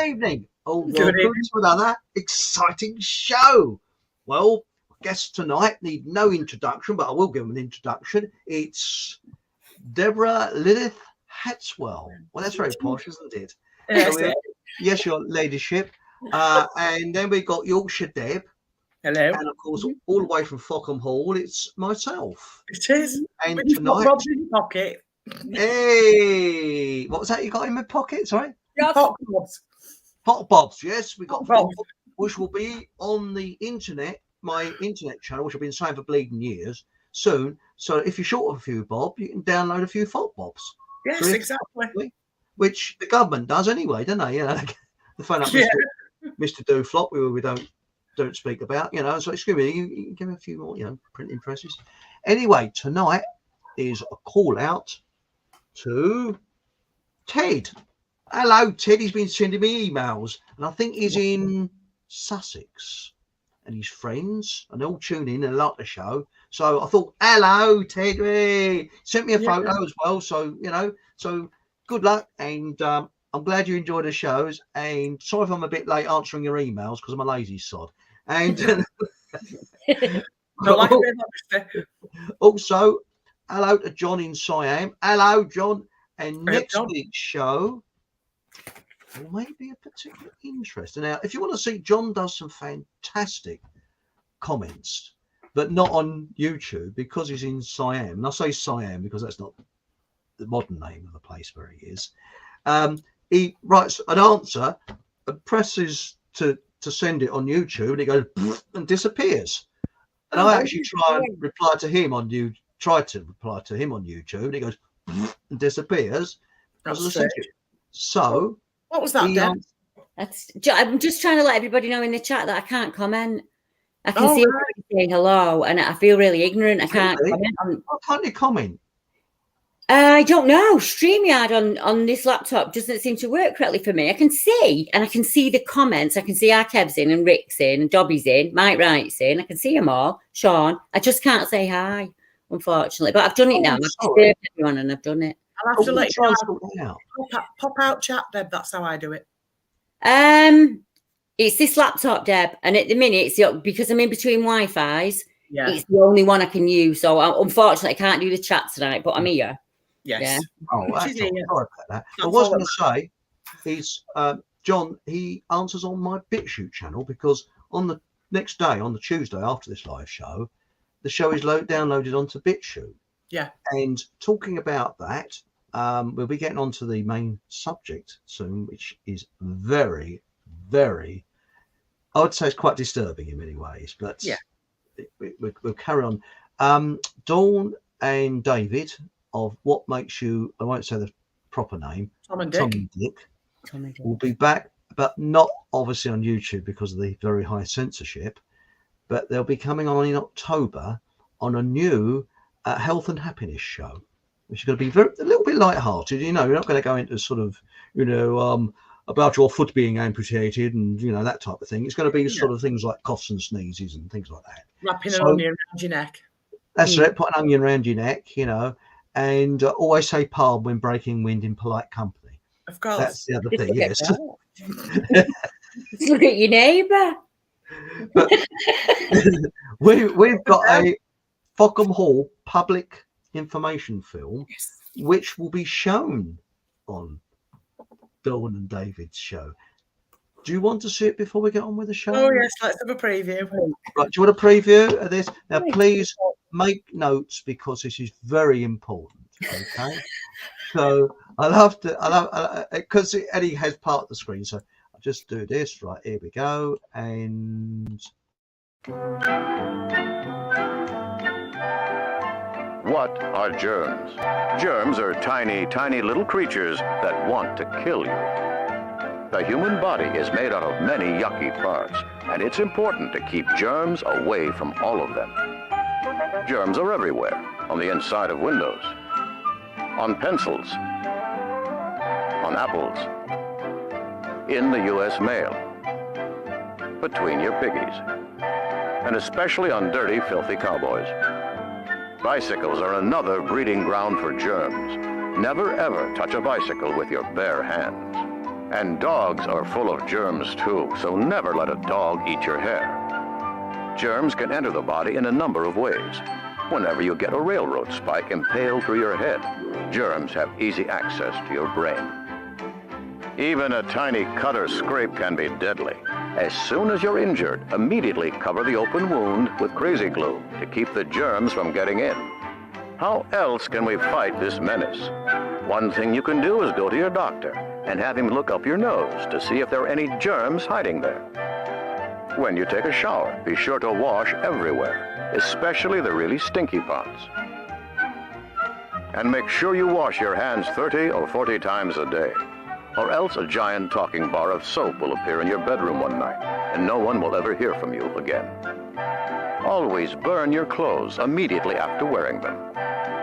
evening. Welcome Good evening. to another exciting show. Well, guests tonight need no introduction, but I will give them an introduction. It's Deborah Lilith Hatswell. Well, that's very posh, isn't it? Yes, your ladyship. And then we got Yorkshire Deb. Hello. And of course, all the way from Fockham Hall, it's myself. It is. And But you've got tonight, Rob's in your pocket. hey, what was that you got in my pocket? Sorry? Hot Rob's. Hot Bobs, yes, we got Hot Bobs. which will be on the internet, my internet channel, which I've been saying for bleeding years, soon. So if you're short of a few bob, you can download a few Hot Bobs. Yes, exactly. Which the government does anyway, don't they? You know, the phone up Mr. Dooflop, we don't speak about, you know. So excuse me, you can give me a few more, you know, printing presses. Anyway, tonight is a call out to Ted. Hello, Ted. He's been sending me emails, and I think he's in Sussex, and his friends, and they all tune in and like the show. So I thought, hello, Ted. Hey. Sent me a photo as well. So, you know, so good luck, and I'm glad you enjoy the shows. And sorry if I'm a bit late answering your emails because I'm a lazy sod. And also, hello to John in Siam. Hello, John. And next week's show will maybe be of particular interest. And now, if you want to see, John does some fantastic comments, but not on YouTube because he's in Siam. And I say Siam because that's not the modern name of the place where he is. He writes an answer and presses to send it on YouTube, and it goes and disappears. And I actually tried to reply to him on YouTube, and it goes and disappears. So what was that, Deb? I'm just trying to let everybody know in the chat that I can't comment. I can see everybody saying hello, and I feel really ignorant. I can't comment. Why can't you comment? I don't know. StreamYard on this laptop doesn't seem to work correctly for me. I can see the comments. I can see our Kev's in and Rick's in and Dobby's in, Mike Wright's in. I can see them all. Sean. I just can't say hi, unfortunately. But I've done it now. I've disturbed everyone and I've done it. I'll have to let you know. Pop out chat, Deb. That's how I do it. It's this laptop, Deb, and at the minute, because I'm in between Wi-Fi's. Yeah. It's the only one I can use. So unfortunately, I can't do the chat tonight. But I'm here. Yes. Yeah. Oh, sorry about that. I was going to say, he's John. He answers on my BitChute channel because on the next day, on the Tuesday after this live show, the show is downloaded onto BitChute. Yeah. And talking about that, we'll be getting on to the main subject soon, which is very, very, I would say it's quite disturbing in many ways, but we'll carry on. Dawn and David of What Makes You, I won't say the proper name, Tom and Dick, will be back, but not obviously on YouTube because of the very high censorship, but they'll be coming on in October on a new health and happiness show, which is going to be a little bit light-hearted. You know, you're not going to go into sort of, you know, about your foot being amputated and, you know, that type of thing. It's going to be sort of things like coughs and sneezes and things like that. Wrapping an onion around your neck. That's it. Put an onion around your neck, you know, and always say pardon when breaking wind in polite company. Of course. That's the other thing, yes. Look at your neighbour. But we've got a Fockham Hall public information film, which will be shown on Dawn and David's show. Do you want to see it before we get on with the show? Oh, yes, let's have a preview. Right, do you want a preview of this? Now, please make notes because this is very important, okay? So I'll have to, because Eddie has part of the screen, so I'll just do this. Right, here we go. And what are germs? Germs are tiny, tiny little creatures that want to kill you. The human body is made out of many yucky parts, and it's important to keep germs away from all of them. Germs are everywhere, on the inside of windows, on pencils, on apples, in the U.S. mail, between your piggies, and especially on dirty, filthy cowboys. Bicycles are another breeding ground for germs. Never ever touch a bicycle with your bare hands. And dogs are full of germs too, so never let a dog eat your hair. Germs can enter the body in a number of ways. Whenever you get a railroad spike impaled through your head, germs have easy access to your brain. Even a tiny cut or scrape can be deadly. As soon as you're injured, immediately cover the open wound with crazy glue to keep the germs from getting in. How else can we fight this menace? One thing you can do is go to your doctor and have him look up your nose to see if there are any germs hiding there. When you take a shower, be sure to wash everywhere, especially the really stinky parts. And make sure you wash your hands 30 or 40 times a day, or else a giant talking bar of soap will appear in your bedroom one night, and no one will ever hear from you again. Always burn your clothes immediately after wearing them.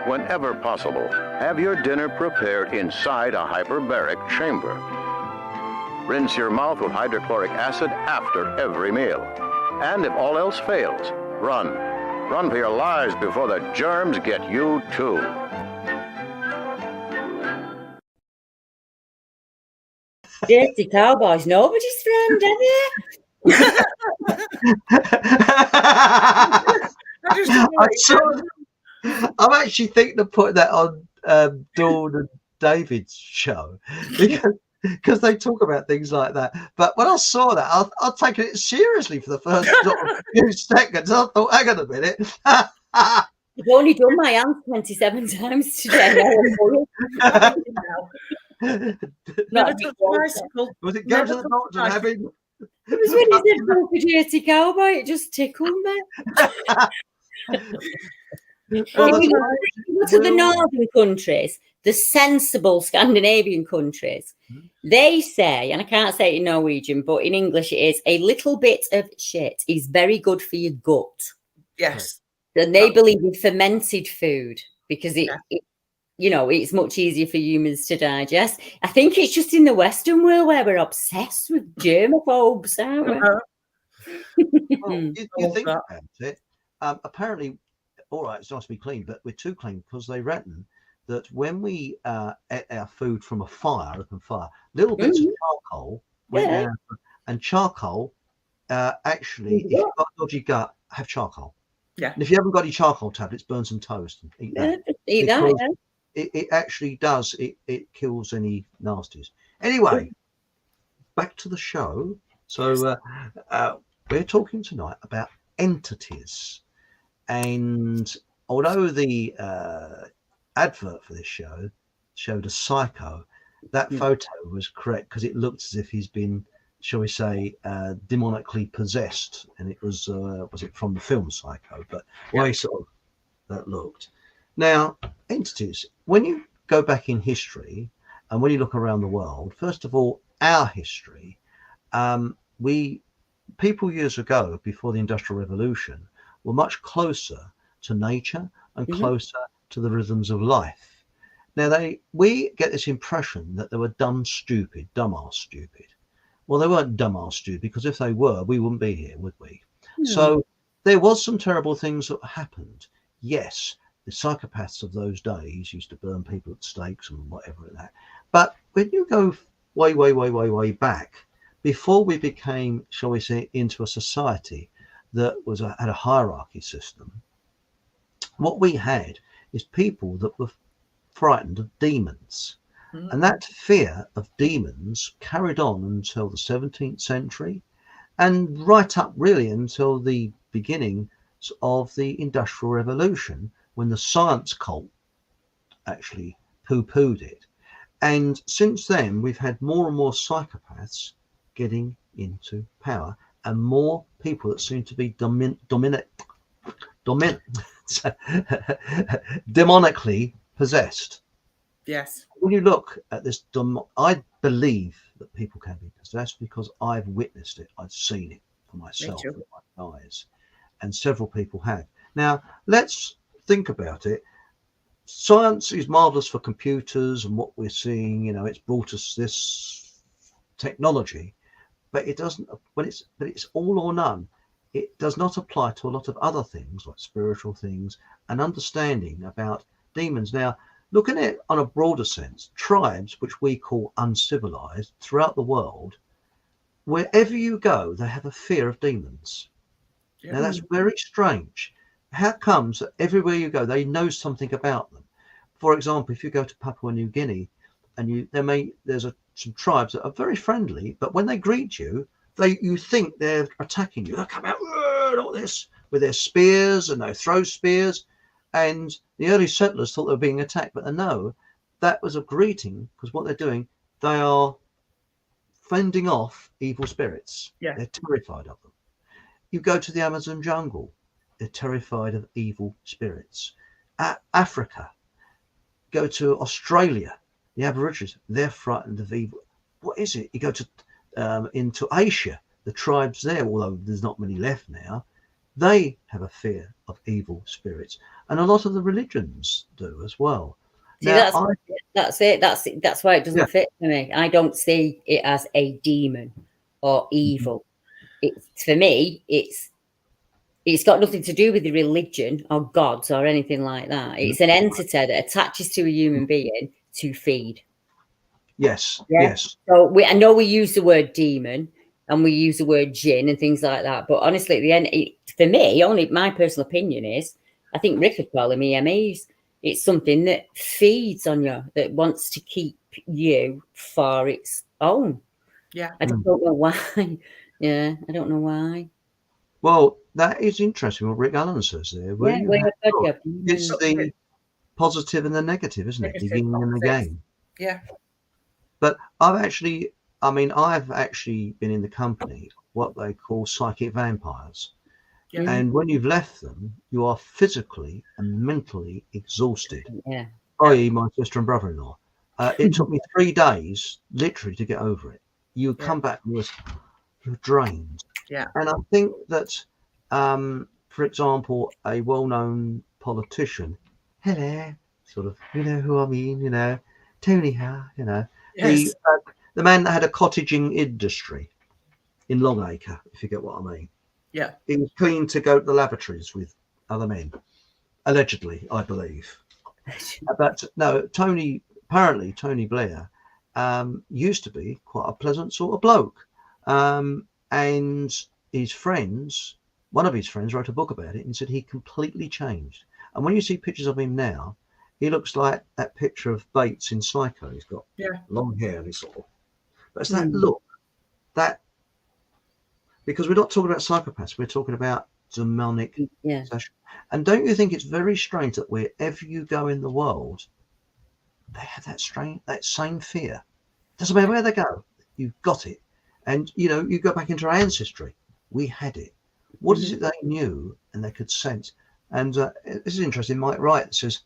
Whenever possible, have your dinner prepared inside a hyperbaric chamber. Rinse your mouth with hydrochloric acid after every meal. And if all else fails, run. Run for your lives before the germs get you too. Dirty cowboys, nobody's friend, are they? I'm actually thinking of putting that on Dawn and David's show because they talk about things like that. But when I saw that, I'll take it seriously for the first few seconds. I thought, hang on a minute. I've only done my hands 27 times today. Was it go to the doctor and having? It was when he said go for dirty cowboy, it just tickled me. Well, if you go to the northern countries, the sensible Scandinavian countries, they say, and I can't say it in Norwegian, but in English it is, a little bit of shit is very good for your gut. Yes. And they believe in fermented food because it you know, it's much easier for humans to digest. I think it's just in the Western world where we're obsessed with germaphobes, aren't we? Well, you think about it. Apparently, all right, it's nice to be clean, but we're too clean because they reckon that when we ate our food from a fire, open fire, little bits of charcoal went down, and charcoal actually, if you've got a dodgy gut, have charcoal. Yeah. And if you haven't got any charcoal tablets, burn some toast and eat that. Eat that, yeah. It actually does. It kills any nasties. Anyway, back to the show. So we're talking tonight about entities, and although the advert for this show showed a psycho, that photo was correct because it looked as if he's been, shall we say, demonically possessed, and it was it from the film Psycho? But way sort of that looked. Now, entities, when you go back in history and when you look around the world, first of all, our history, people years ago, before the Industrial Revolution, were much closer to nature and closer to the rhythms of life. Now, we get this impression that they were dumbass stupid. Well, they weren't dumbass stupid, because if they were, we wouldn't be here, would we? So there was some terrible things that happened. Yes, the psychopaths of those days used to burn people at stakes and whatever like that. But when you go way back, before we became, shall we say, into a society that had a hierarchy system, what we had is people that were frightened of demons. And that fear of demons carried on until the 17th century and right up really until the beginning of the Industrial Revolution, when the science cult actually poo-pooed it. And since then, we've had more and more psychopaths getting into power and more people that seem to be demonically possessed. Yes. When you look at this, I believe that people can be possessed because I've witnessed it. I've seen it for myself with my eyes, and several people have. Now, let's think about it. Science is marvelous for computers and what we're seeing. You know, it's brought us this technology, but it doesn't. But it's all or none. It does not apply to a lot of other things like spiritual things and understanding about demons. Now, looking at it on a broader sense, tribes, which we call uncivilized throughout the world, wherever you go, they have a fear of demons. Yeah. Now, that's very strange. How comes that everywhere you go, they know something about them? For example, if you go to Papua New Guinea, and there's some tribes that are very friendly, but when they greet you, you think they're attacking you. They come out like this with their spears, and they throw spears. And the early settlers thought they were being attacked, but no, that was a greeting, because what they're doing, they are fending off evil spirits. Yeah. They're terrified of them. You go to the Amazon jungle, they're terrified of evil spirits. Africa, go to Australia, the Aborigines, they're frightened of evil. What is it? You go to into Asia, the tribes there, although there's not many left now, they have a fear of evil spirits, and a lot of the religions do as well. See, that's it. That's why it doesn't fit for me. I don't see it as a demon or evil. For me, it's got nothing to do with the religion or gods or anything like that. It's an entity that attaches to a human being to feed. Yes. Yeah? Yes. So I know we use the word demon and we use the word jinn and things like that, but honestly, at the end, for me, only my personal opinion is, I think Rick would call them EMEs. It's something that feeds on you, that wants to keep you for its own. Yeah. I don't know why. Yeah, I don't know why. Well, that is interesting what Rick Allen says there. It's the positive and the negative, isn't it? The yin and the yang. Yeah. But I've actually been in the company what they call psychic vampires. Yeah. And when you've left them, you are physically and mentally exhausted. Yeah. I.e. my sister and brother-in-law. It took me 3 days, literally, to get over it. You come back and you're drained. Yeah. And I think that, for example, a well-known politician, hello, sort of, you know who I mean, you know, Tony Howe, you know, Yes. the man that had a cottaging industry in Longacre, if you get what I mean. Yeah. He was keen to go to the lavatories with other men, allegedly, I believe. But no, apparently Tony Blair used to be quite a pleasant sort of bloke. And his friends, one of his friends wrote a book about it and said he completely changed. And when you see pictures of him now, he looks like that picture of Bates in Psycho. He's got long hair and he's sort of, but it's that look, that, because we're not talking about psychopaths, we're talking about demonic possession. And don't you think it's very strange that wherever you go in the world, they have that same fear? Doesn't matter where they go, you've got it. And you know, you go back into our ancestry, we had it. What is it they knew and they could sense? And this is interesting. Mike Wright says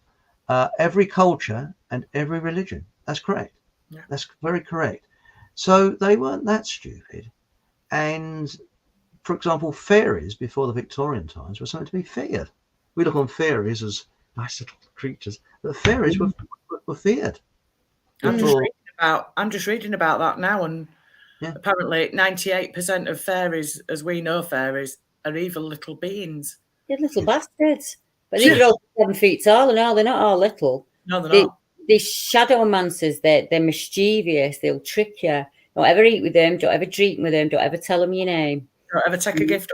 every culture and every religion. That's correct. Yeah. That's very correct. So they weren't that stupid. And for example, fairies before the Victorian times were something to be feared. We look on fairies as nice little creatures, but fairies were feared. I'm just reading about that now, and apparently 98% of fairies, as we know fairies, are evil little beings. They're little bastards. But they're all 7 feet tall and all. They're not all little. No, they're not. These shadowmancers, they're mischievous. They'll trick you. Don't ever eat with them. Don't ever drink with them. Don't ever tell them your name. Don't ever take a gift.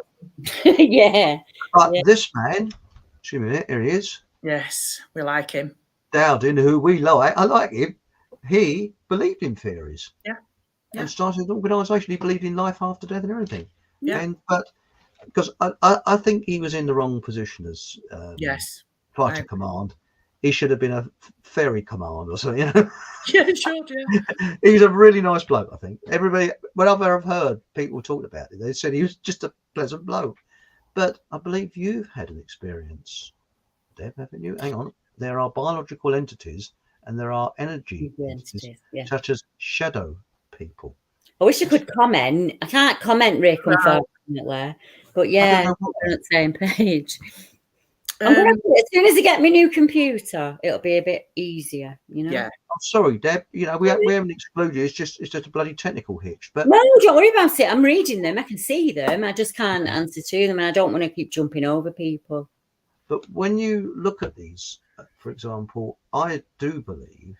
Yeah. But this man, excuse me, here he is. Yes, we like him. Dowden, who we like, I like him. He believed in fairies. Yeah. And started an organisation. He believed in life after death and everything. Yeah. But because I think he was in the wrong position as fighter command. He should have been a fairy command or something. You know? Yeah, sure. Yeah. He's a really nice bloke, I think. Everybody, whenever I've heard people talk about it, they said he was just a pleasant bloke. But I believe you've had an experience, Deb, haven't you? Hang on. There are biological entities and there are energy entities, such as shadow people. I wish I could comment. I can't comment, Rick, unfortunately. But yeah, we're on the same page. As soon as I get my new computer, it'll be a bit easier, you know. Yeah. I'm sorry, Deb. You know, we haven't excluded you. It's just a bloody technical hitch. But no, don't worry about it. I'm reading them. I can see them. I just can't answer to them, and I don't want to keep jumping over people. But when you look at these, for example, I do believe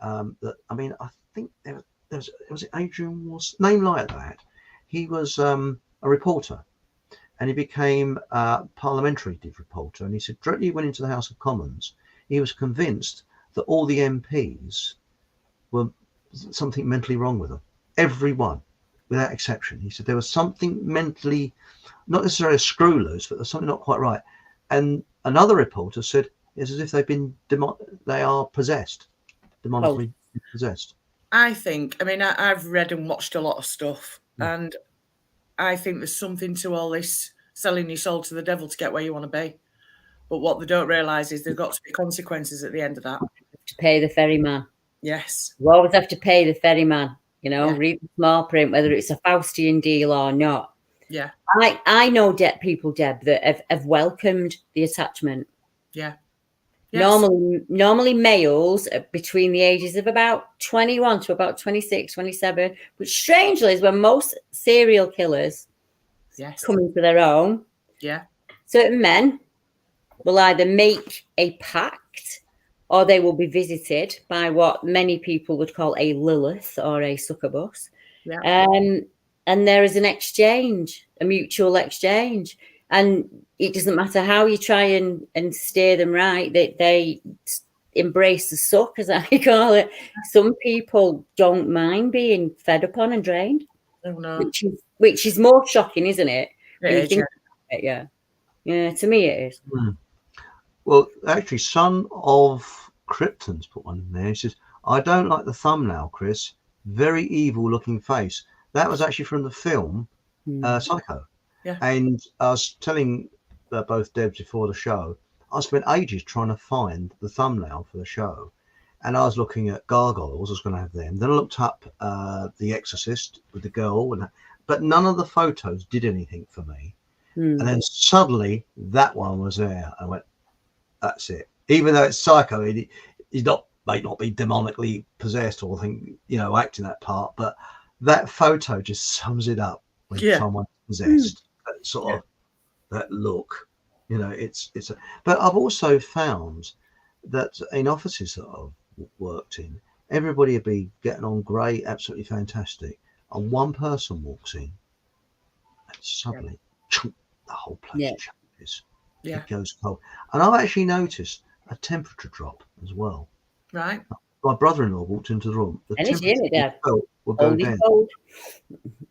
that, I mean, I think was it Adrian was name like that. He was a reporter, and he became a parliamentary reporter. And he said directly he went into the House of Commons, he was convinced that all the MPs were something mentally wrong with them. Everyone, without exception. He said there was something mentally, not necessarily a screw loose, but there's something not quite right. And another reporter said it's as if they are possessed, demonically possessed. I think, I mean, I've read and watched a lot of stuff, and I think there's something to all this selling your soul to the devil to get where you want to be. But what they don't realise is there's got to be consequences at the end of that. To pay the ferryman. Yes. You always have to pay the ferryman, you know, read the small print, whether it's a Faustian deal or not. Yeah. I know people, Deb, that have welcomed the attachment. Yeah. Yes. Normally males between the ages of about 21 to about 26, 27, which strangely is when most serial killers come into their own. Yeah. Certain men will either make a pact or they will be visited by what many people would call a Lilith or a succubus. Yeah. And there is an exchange, a mutual exchange. And it doesn't matter how you try and steer them right, they embrace the suck, as I call it. Some people don't mind being fed upon and drained. Oh, no. Which is more shocking, isn't it? Yeah, to me it is. Well, actually, son of Cryptids put one in there. He says, I don't like the thumbnail, Chris. Very evil looking face. That was actually from the film Psycho. Yeah. And I was telling both Debs before the show, I spent ages trying to find the thumbnail for the show. And I was looking at gargoyles, I was going to have them. Then I looked up The Exorcist with the girl, but none of the photos did anything for me. And then suddenly that one was there. I went, that's it. Even though it's Psycho, he's may not be demonically possessed or acting that part, but that photo just sums it up when someone's possessed. That sort of that look, but I've also found that in offices that I've worked in, everybody would be getting on great, absolutely fantastic, and one person walks in and suddenly the whole place changes. It goes cold. And I've actually noticed a temperature drop as well. Right. My brother-in-law walked into the room. The temperature will go down.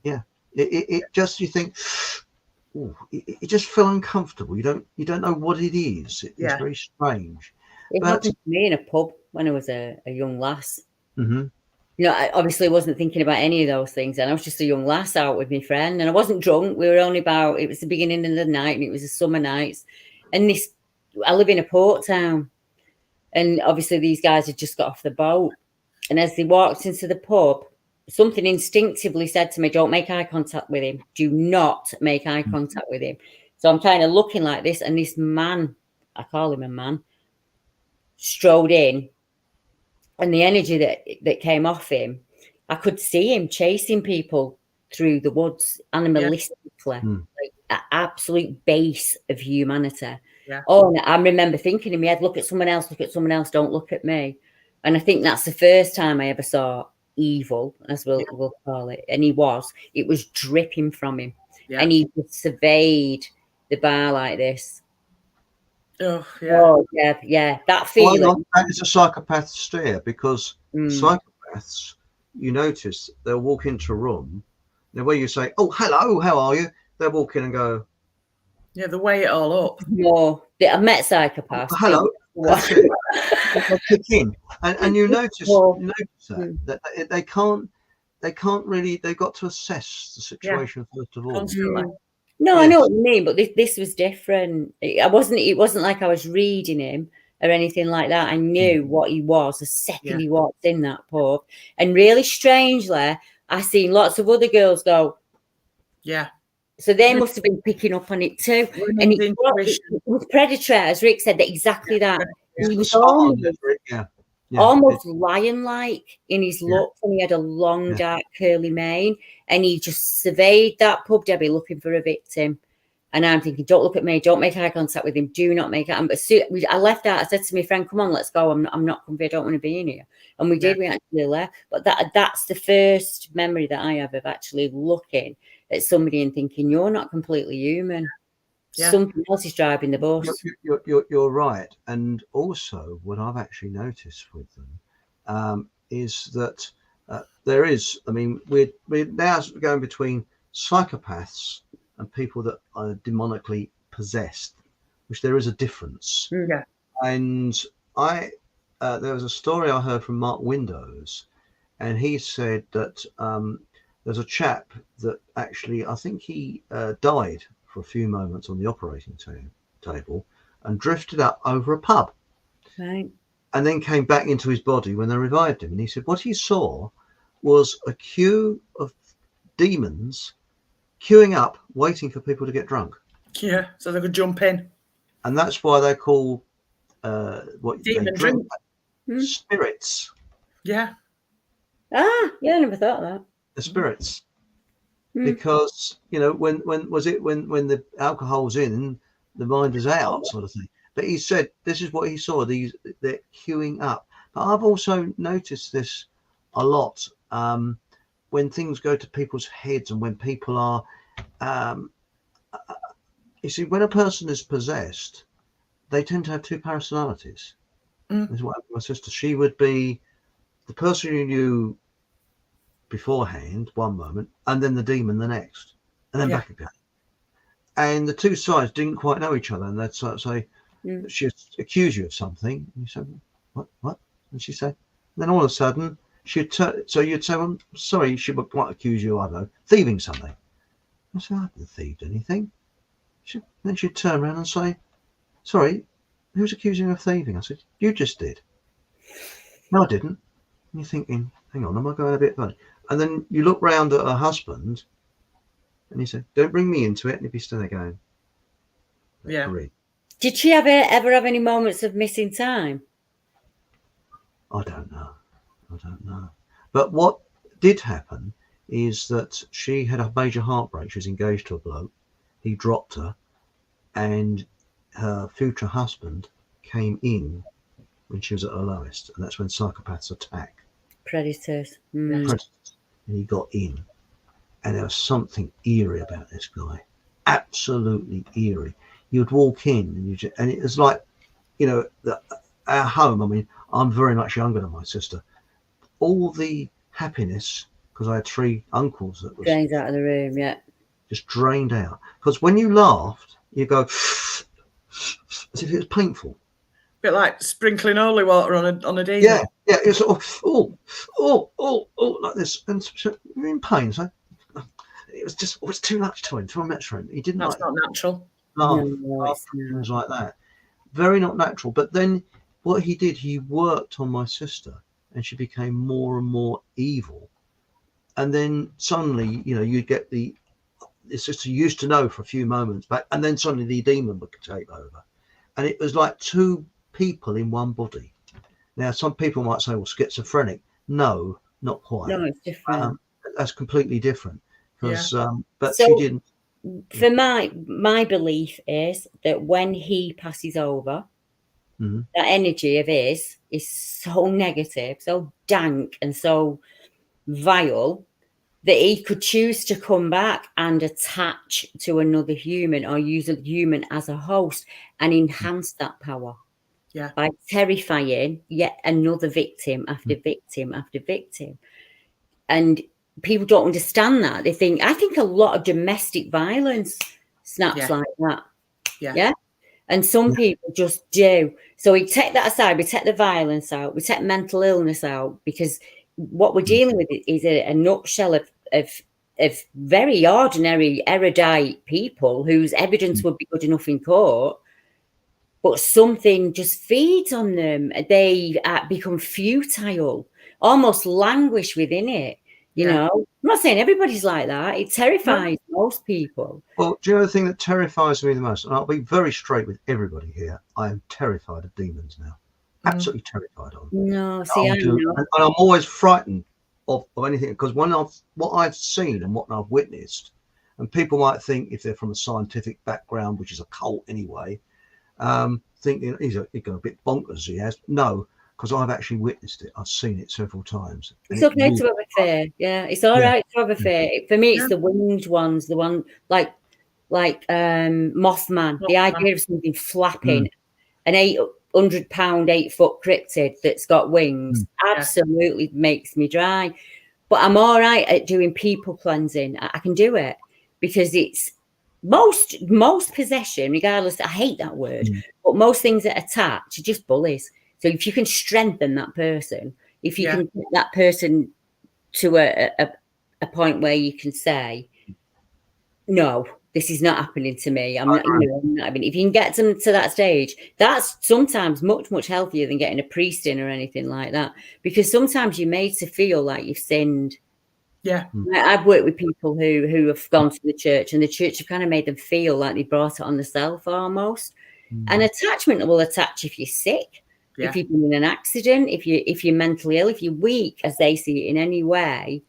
Yeah. It just, you think, it just feel uncomfortable. You don't know what it is. It's very strange. It happened to me in a pub when I was a young lass. Mm-hmm. I obviously wasn't thinking about any of those things, and I was just a young lass out with my friend, and I wasn't drunk. We were only it was the beginning of the night, and it was a summer night. And I live in a port town, and obviously these guys had just got off the boat. And as they walked into the pub, something instinctively said to me, don't make eye contact with him. Do not make eye contact with him. So I'm kind of looking like this, and this man, I call him a man, strode in. And the energy that came off him, I could see him chasing people through the woods animalistically, like an absolute base of humanity. Yeah. Oh, and I remember thinking in my head, look at someone else, don't look at me. And I think that's the first time I ever saw evil, as we'll call it. And it was dripping from him. Yeah. And he just surveyed the bar like this. Oh yeah. That feeling. Well, that is a psychopath stare, because psychopaths, you notice they'll walk into a room, the way you say, "Oh, hello, how are you?" They'll walk in and go, "Yeah," they weigh it all up. No, I met psychopaths. Oh, hello. That's it. They kick in, and you notice that they can't really. They've got to assess the situation first of all. Constantly. No, I know what you mean, but this was different. It wasn't like I was reading him or anything like that. I knew what he was the second he walked in that pub. And really strangely, I seen lots of other girls go, yeah. So they must have been picking up on it too. And it was predatory, as Rick said, exactly that. He was almost lion-like in his looks, and he had a long, dark, curly mane, and he just surveyed that pub, Debbie, looking for a victim. And I'm thinking, don't look at me, don't make eye contact with him, do not make it. But I left out, I said to my friend, come on, let's go. I'm not comfy, I don't want to be in here. And we did, we actually left. But that's the first memory that I have of actually looking at somebody and thinking, you're not completely human. Yeah. Something else is driving the bus. You're right. And also what I've actually noticed with them is that there is, I mean, we're now going between psychopaths and people that are demonically possessed, which there is a difference. Yeah. And there was a story I heard from Mark Windows, and he said that there's a chap that actually, I think he died for a few moments on the operating table and drifted up over a pub. Right. And then came back into his body when they revived him. And he said what he saw was a queue of demons queuing up, waiting for people to get drunk. Yeah, so they could jump in. And that's why they call what demon they drink spirits. Yeah. Ah, yeah, I never thought of that. The spirits. Because, you know, when the alcohol's in, the mind is out, sort of thing. But he said this is what he saw, they're queuing up. But I've also noticed this a lot. When things go to people's heads and when people are, you see, when a person is possessed, they tend to have two personalities. This is what happened to my sister. She would be the person you knew beforehand, one moment, and then the demon the next, and then back again. And the two sides didn't quite know each other, and they'd sort of say, she'd accuse you of something, and you say, what? And she'd say, and then all of a sudden, so you'd say, well, sorry, she might accuse you, I don't know, thieving something. I said, I haven't thieved anything. Then she'd turn around and say, sorry, who's accusing you of thieving? I said, you just did. No, I didn't. And you're thinking, hang on, am I going a bit funny? And then you look round at her husband and you say, don't bring me into it. And he'd be still there going, yeah. Great. Did she ever have any moments of missing time? I don't know. But what did happen is that she had a major heartbreak. She was engaged to a bloke. He dropped her, and her future husband came in when she was at her lowest, and that's when psychopaths attack. Predators. Predators. And he got in, and there was something eerie about this guy. Absolutely eerie. You'd walk in, and it was like, you know, our home. I mean, I'm very much younger than my sister. All the happiness, because I had three uncles that was drained out of the room, just drained out. Because when you laughed, you go as if it was painful. A bit like sprinkling holy water on a demon. Yeah, it's sort of like this, and so you're in pain. So it was too much to him. He didn't. That's not natural. Laugh things like that. Very not natural. But then what he did, he worked on my sister, and she became more and more evil. And then suddenly, you know, you'd get the sister used to know for a few moments back, and then suddenly the demon would take over. And it was like two people in one body. Now, some people might say, well, schizophrenic. No, not quite. No, it's different. That's completely different. Because, but so, she didn't. For my belief is that when he passes over, that energy of his is so negative, so dank, and so vile that he could choose to come back and attach to another human or use a human as a host and enhance that power by terrifying yet another victim after victim after victim. And people don't understand that. They think, I think a lot of domestic violence snaps like that. Yeah. And some people just do. So we take that aside, we take the violence out, we take mental illness out, because what we're dealing with is a nutshell of very ordinary, erudite people whose evidence would be good enough in court, but something just feeds on them. They become futile, almost languish within it. You know, I'm not saying everybody's like that. It terrifies most people. Well, do you know the thing that terrifies me the most? And I'll be very straight with everybody here. I am terrified of demons now. Absolutely terrified of them. No, see, I know. And I'm always frightened of anything, because what I've seen and what I've witnessed, And people might think, if they're from a scientific background, which is a cult anyway, thinking he's gone a bit bonkers. He has. No, because I've actually witnessed it. I've seen it several times. It's okay to have a fear. Yeah, it's all right to have a fear. For me, it's the winged ones, the one like Mothman. The idea of something flapping, an 800-pound, 8-foot cryptid that's got wings, absolutely makes me dry. But I'm all right at doing people cleansing. I can do it because it's most possession, regardless. I hate that word, but most things that attach are just bullies. So if you can strengthen that person, if you can get that person to a point where you can say, no, this is not happening to me. I'm not, I mean, if you can get them to that stage, that's sometimes much, much healthier than getting a priest in or anything like that. Because sometimes you're made to feel like you've sinned. Yeah. I've worked with people who have gone to the church, and the church have kind of made them feel like they brought it on themselves almost. An attachment will attach if you're sick, if you've been in an accident, if you're mentally ill, if you're weak, as they see it in any way.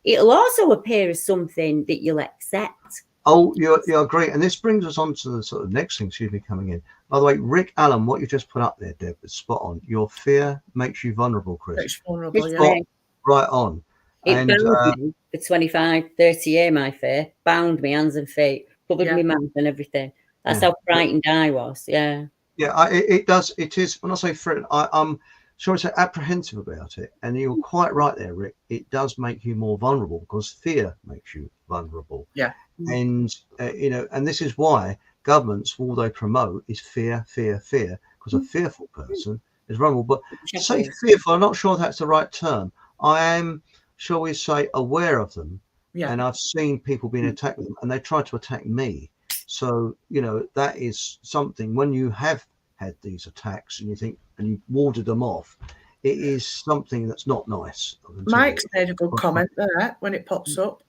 It'll also appear as something that you'll accept. Oh, you're great. And this brings us on to the sort of next thing, coming in. By the way, Rick Allen, what you just put up there, Deb, is spot on. Your fear makes you vulnerable, Chris. Makes you vulnerable, right on. It bound me for 25, 30 years, my fear. Bound me, hands and feet, covered my mouth and everything. That's how frightened I was, Yeah, it does. It is, when I say frightened, I'm shall I say apprehensive about it. And you're quite right there, Rick. It does make you more vulnerable because fear makes you vulnerable. Yeah. And, and this is why governments, all they promote is fear, because a fearful person is vulnerable. But to say fearful, I'm not sure that's the right term. I am, shall we say, aware of them. Yeah. And I've seen people being attacked with them, and they try to attack me. So, that is something when you have had these attacks and you think, and you warded them off, it is something that's not nice. Mike's made a good comment there when it pops up.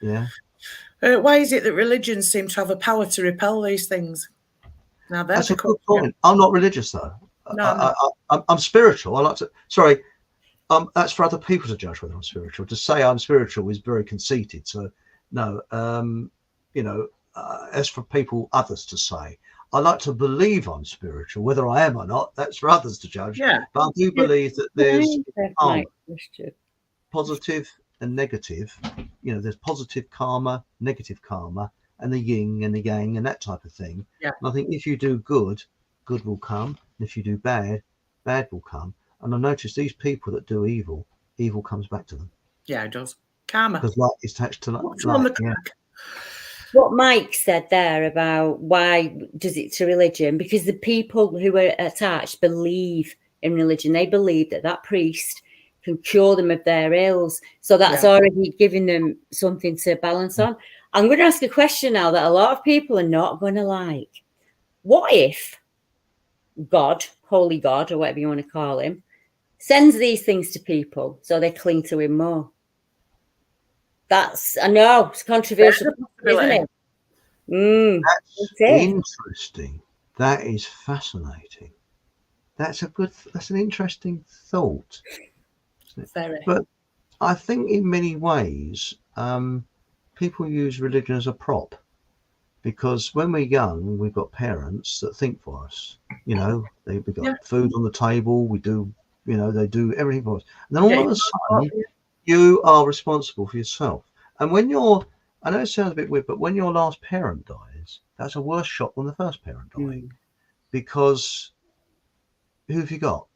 Yeah. Why is it that religions seem to have a power to repel these things? Now that's a good point. I'm not religious though. No, I'm spiritual. I like to. Sorry, that's for other people to judge whether I'm spiritual. To say I'm spiritual is very conceited. So no, as for others to say, I like to believe I'm spiritual. Whether I am or not, that's for others to judge. Yeah. But I do believe that there's positive and negative. There's positive karma, negative karma, and the yin and the yang and that type of thing. Yeah. And I think if you do good, good will come. And if you do bad, bad will come. And I notice these people that do evil, evil comes back to them. Yeah, it does. Karma. Because light is attached to light. What Mike said there about why does it to religion? Because the people who are attached believe in religion. They believe that priest can cure them of their ills. So that's already giving them something to balance on. I'm going to ask a question now that a lot of people are not going to like. What if God, holy God, or whatever you want to call him, sends these things to people so they cling to him more? I know, it's controversial, isn't it? That's interesting. That is fascinating. That's an interesting thought. But I think in many ways, people use religion as a prop, because when we're young, we've got parents that think for us. We've got food on the table. We do, they do everything for us. And then all of a sudden, you are responsible for yourself. And when I know it sounds a bit weird, but when your last parent dies, that's a worse shock than the first parent dying, because who have you got?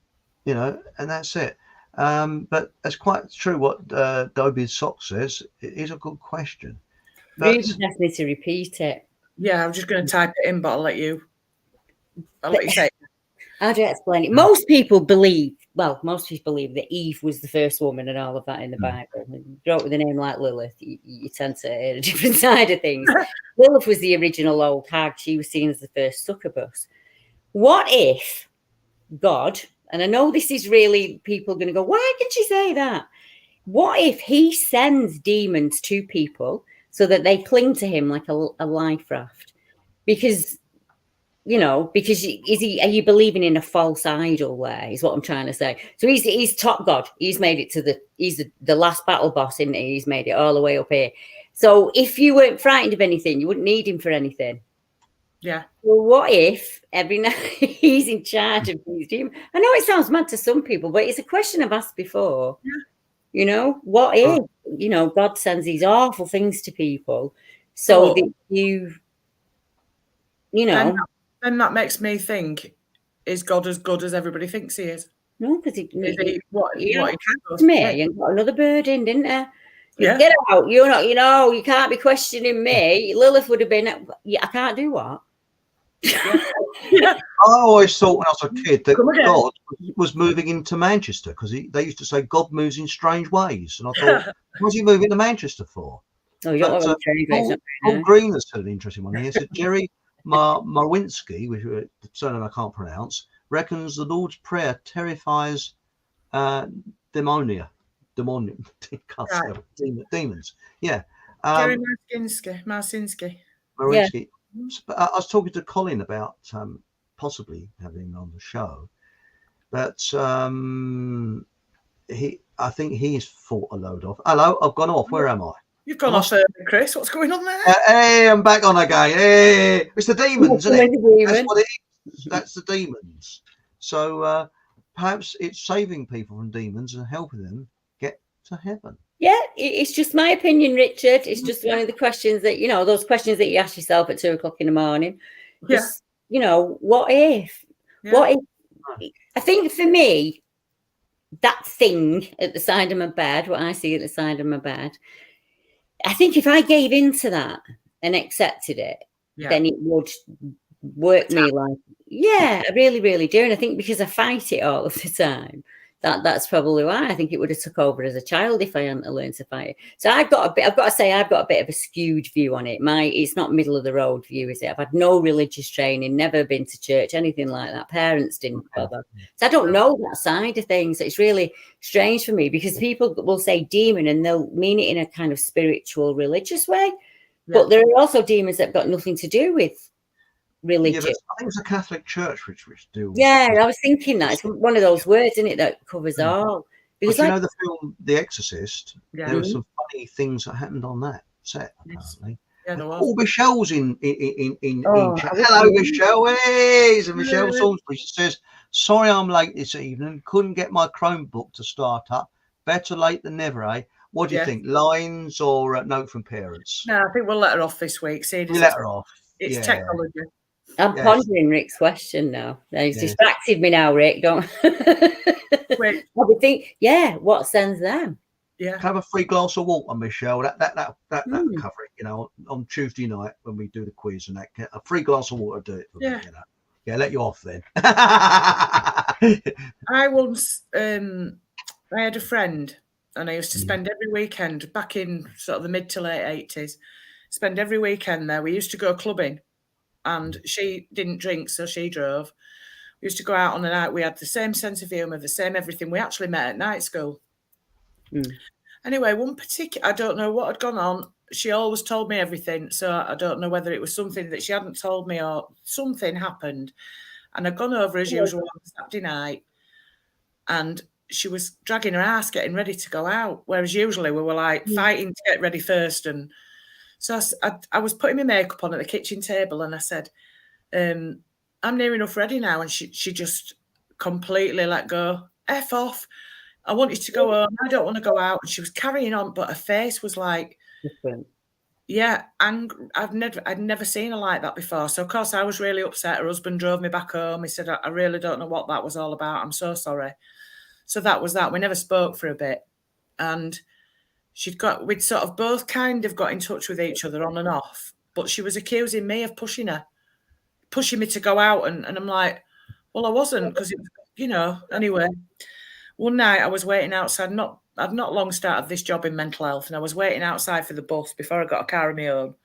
And that's it. But that's quite true what Dobie's sock says. It is a good question. Really asked me to repeat it. Yeah, I'm just going to type it in, but I'll let you say it. How do I explain it? Most people believe that Eve was the first woman and all of that in the Bible. And you grow up with a name like Lilith, you tend to hear a different side of things. Lilith was the original old hag. She was seen as the first succubus. What if God, and I know this is really people going to go, why can she say that? What if he sends demons to people so that they cling to him like a life raft? Because you know, because are you believing in a false idol there, is what I'm trying to say. So he's top god. He's made it to he's the last battle boss, isn't he? He's made it all the way up here. So if you weren't frightened of anything, you wouldn't need him for anything. Yeah. Well, what if every night he's in charge of these demons? I know it sounds mad to some people, but it's a question I've asked before. Yeah. You know, what if, you know, God sends these awful things to people so that you know. And that makes me think, is God as good as everybody thinks he is? No, because he to me and got another bird in, didn't he? Yeah. Get out. You're not, you know, you can't be questioning me. Lilith would have been, I can't do what? I always thought when I was a kid that God was moving into Manchester, because they used to say God moves in strange ways, and I thought, what's he moving to Manchester for? Oh, you don't want to Paul Green has said an interesting one here. So Jerry Marwinski, which the surname I can't pronounce, reckons the Lord's Prayer terrifies demons. Yeah. Jerry Marcinski. Marwinski. I was talking to Colin about possibly having him on the show, but I think he's fought a load off. Hello, I've gone off. Where am I? You've gone off, Chris. What's going on there? Hey, I'm back on again. Hey, it's the demons, isn't it? That's what it is. That's the demons. So perhaps it's saving people from demons and helping them get to heaven. Yeah, it's just my opinion, Richard. It's just one of the questions that, you know, those questions that you ask yourself at 2 o'clock in the morning. Just, you know, what if? Yeah. What if? I think for me, that thing at the side of my bed, what I see at the side of my bed, I think if I gave into that and accepted it, then it would work me like, I really, really do. And I think because I fight it all of the time, that's probably why I think it would have took over as a child if I hadn't learned to fight it. So I've got a bit of a skewed view on it. It's not middle of the road view, is it? I've had no religious training, never been to church, anything like that. Parents didn't bother. So I don't know that side of things. It's really strange for me because people will say demon and they'll mean it in a kind of spiritual, religious way. But there are also demons that have got nothing to do with religion. Yeah, I think it's a Catholic Church which do. Yeah, I was thinking that it's one of those words, isn't it, that covers all. Because you know the film The Exorcist, there were some funny things that happened on that set. Apparently, Oh, Michelle's in chat. Hello, Michelle. Hey, so Michelle Salisbury says, "Sorry, I'm late this evening. Couldn't get my Chromebook to start up. Better late than never, eh? What do you think? Lines or a note from parents?" No, I think we'll let her off this week. We'll let her off. It's technology. I'm pondering Rick's question now. He's distracted me now, Rick. Don't. Wait. I would think, what sends them? Yeah. Have a free glass of water, Michelle. That cover it. You know, on Tuesday night when we do the quiz and that, a free glass of water do it for me. You know. Yeah, let you off then. I once, I had a friend, and I used to spend every weekend back in sort of the mid to late 80s. Spend every weekend there. We used to go clubbing. And she didn't drink, so she drove. We used to go out on the night. We had the same sense of humour, the same everything. We actually met at night school. Anyway, one particular, I don't know what had gone on. She always told me everything. So I don't know whether it was something that she hadn't told me or something happened. And I'd gone over as usual on Saturday night. And she was dragging her ass, getting ready to go out. Whereas usually we were like fighting to get ready first. And so I was putting my makeup on at the kitchen table and I said, I'm near enough ready now. And she just completely let go. F off. I want you to go home. I don't want to go out. And she was carrying on, but her face was like, angry. I'd never seen her like that before. So, of course, I was really upset. Her husband drove me back home. He said, I really don't know what that was all about. I'm so sorry. So that was that. We never spoke for a bit. And we'd sort of both kind of got in touch with each other on and off, but she was accusing me of pushing me to go out. And I'm like, well, I wasn't, because it was, you know, anyway. One night I was waiting outside, I'd not long started this job in mental health, and I was waiting outside for the bus before I got a car of my own.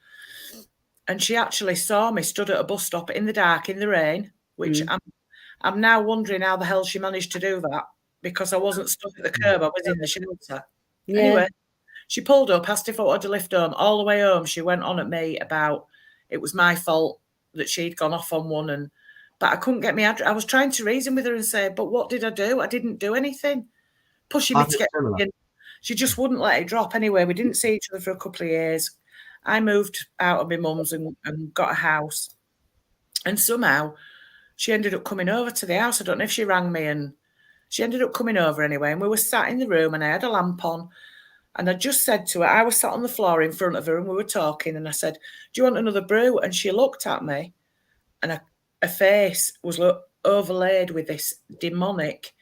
And she actually saw me stood at a bus stop in the dark, in the rain, which I'm now wondering how the hell she managed to do that, because I wasn't stuck at the curb, I was in the shelter. Anyway. She pulled up, asked if I wanted to lift home. All the way home, she went on at me about it was my fault that she'd gone off on one, but I couldn't get me. I was trying to reason with her and say, but what did I do? I didn't do anything. Pushing me to get in. She just wouldn't let it drop. Anyway, we didn't see each other for a couple of years. I moved out of my mum's and got a house. And somehow she ended up coming over to the house. I don't know if she rang me, and she ended up coming over anyway. And we were sat in the room and I had a lamp on. And I just said to her, I was sat on the floor in front of her and we were talking. And I said, do you want another brew? And she looked at me and her face was overlaid with this demonic.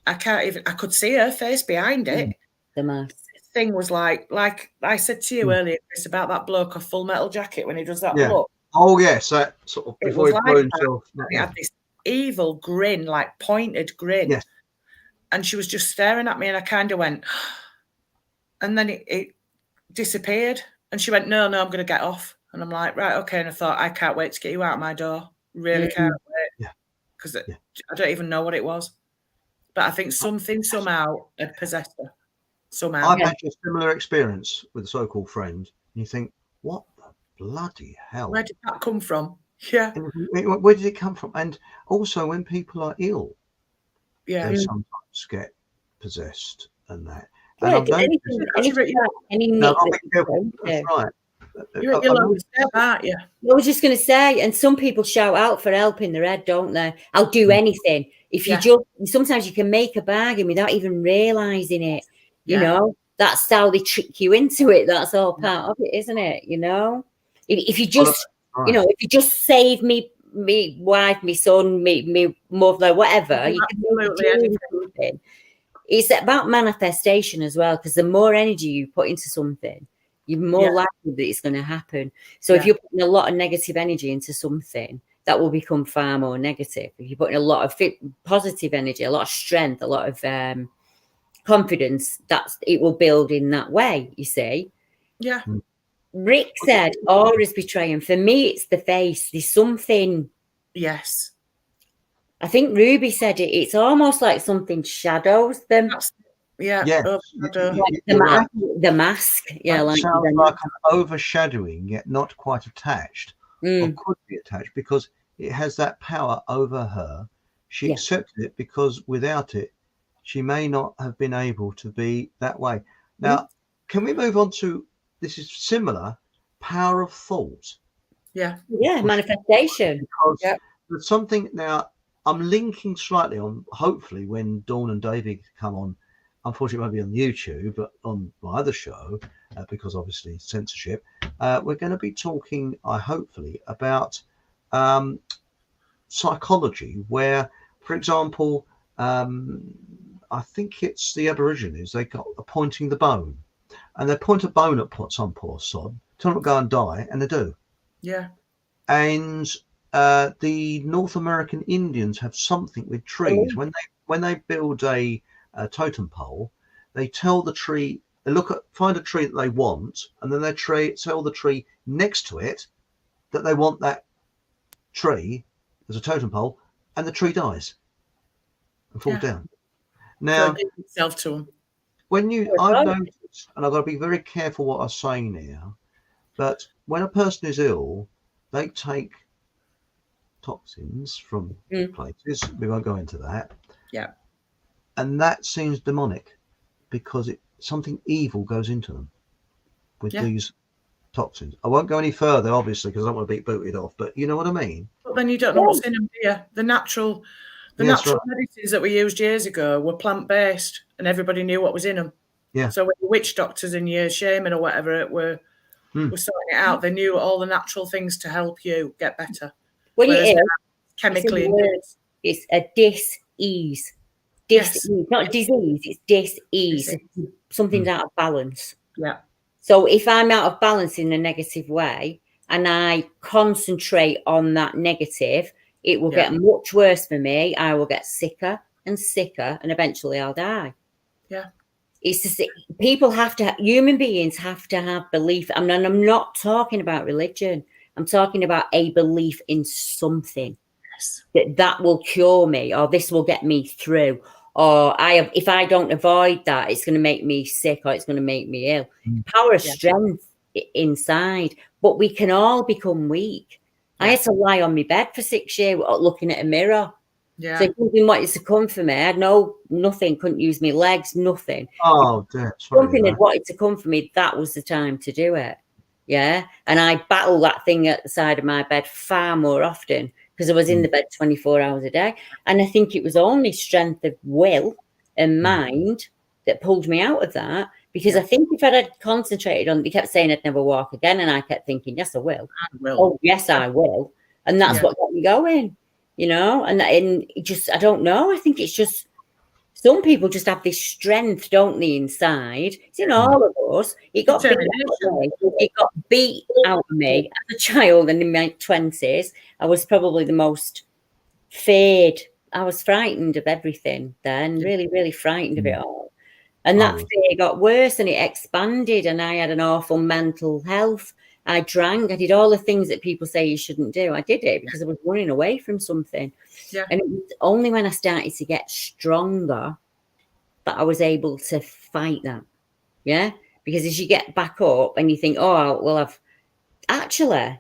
I could see her face behind it. The mask. This thing was like I said to you earlier, Chris, about that bloke of Full Metal Jacket when he does that look. Oh, yes. That sort of before he blew himself. He had this evil grin, like pointed grin. Yes. And she was just staring at me and I kind of went, and then it disappeared. And she went, no, I'm going to get off. And I'm like, right, okay. And I thought, I can't wait to get you out my door. Really can't wait. Yeah. Because I don't even know what it was. But I think something somehow had possessed her. Somehow. I've had a similar experience with a so-called friend. And you think, what the bloody hell? Where did that come from? Yeah. And where did it come from? And also when people are ill, they sometimes get possessed and that. And Yeah, I've noticed that's right. You're at your lowest step, aren't you? I was just going to say, and some people shout out for help in their head, don't they? I'll do anything. If you just, sometimes you can make a bargain without even realising it. You know, that's how they trick you into it. That's all part of it, isn't it? You know, if you just, you know, if you just save me wife, me son, me mother, whatever, you can do anything. It's about manifestation as well, because the more energy you put into something, you're more likely that it's going to happen. So if you're putting a lot of negative energy into something, that will become far more negative. If you're putting a lot of positive energy, a lot of strength, a lot of confidence, it will build in that way, you see. Yeah. Rick said, auras betraying. For me, it's the face. There's something. Yes. I think Ruby said it. It's almost like something shadows them. The mask. Yeah, like sounds like an overshadowing, yet not quite attached, or could be attached because it has that power over her. She accepted it because without it, she may not have been able to be that way. Now, can we move on to this? Is similar power of thought. Yeah, manifestation. Because there's something now. I'm linking slightly on, hopefully, when Dawn and David come on, unfortunately, it won't be on YouTube, but on my other show, because obviously censorship, we're going to be talking, hopefully, about psychology, where, for example, I think it's the Aborigines, they got pointing the bone, and they point a bone at some poor sod, tell them to go and die, and they do. Yeah. And the North American Indians have something with trees. When they build a totem pole, they tell the tree, they find a tree that they want, and then they tell the tree next to it that they want that tree as a totem pole, and the tree dies and falls down. Now, to them. I've noticed, and I've got to be very careful what I'm saying now, but when a person is ill, they take toxins from places. We won't go into that. Yeah. And that seems demonic because something evil goes into them with these toxins. I won't go any further, obviously, because I don't want to be booted off, but you know what I mean? But then you don't know what's in them, do you? The natural medicines that we used years ago were plant-based and everybody knew what was in them. Yeah. So when the witch doctors and your shaman or whatever were sorting it out, they knew all the natural things to help you get better. When you're ill, chemically it's a dis-ease. Not disease, it's dis-ease. Something's out of balance. Yeah. So if I'm out of balance in a negative way and I concentrate on that negative, it will get much worse for me. I will get sicker and sicker, and eventually I'll die. Yeah. It's just, human beings have to have belief. I mean, I'm not talking about religion. I'm talking about a belief in something that will cure me, or this will get me through, or if I don't avoid that, it's going to make me sick, or it's going to make me ill. Power of strength inside, but we can all become weak. I had to lie on my bed for 6 years looking at a mirror. Yeah. So if something wanted to come for me, I had nothing, couldn't use my legs, nothing. Oh, dear. If something had wanted to come for me, that was the time to do it. Yeah. And I battled that thing at the side of my bed far more often because I was in the bed 24 hours a day. And I think it was only strength of will and mind that pulled me out of that. Because I think if I had concentrated on, they kept saying I'd never walk again. And I kept thinking, yes, I will. I will. Oh, yes, I will. And that's what got me going, you know, and it just, I don't know. I think it's just, some people just have this strength, don't they, inside? It's in all of us. It got beat out of me as a child and in my 20s. I was probably the most feared. I was frightened of everything then, really, really frightened of it all. And that fear got worse and it expanded and I had an awful mental health. I drank. I did all the things that people say you shouldn't do. I did it because I was running away from something. Yeah. And it was only when I started to get stronger that I was able to fight that. Yeah. Because as you get back up and you think, oh, well, actually,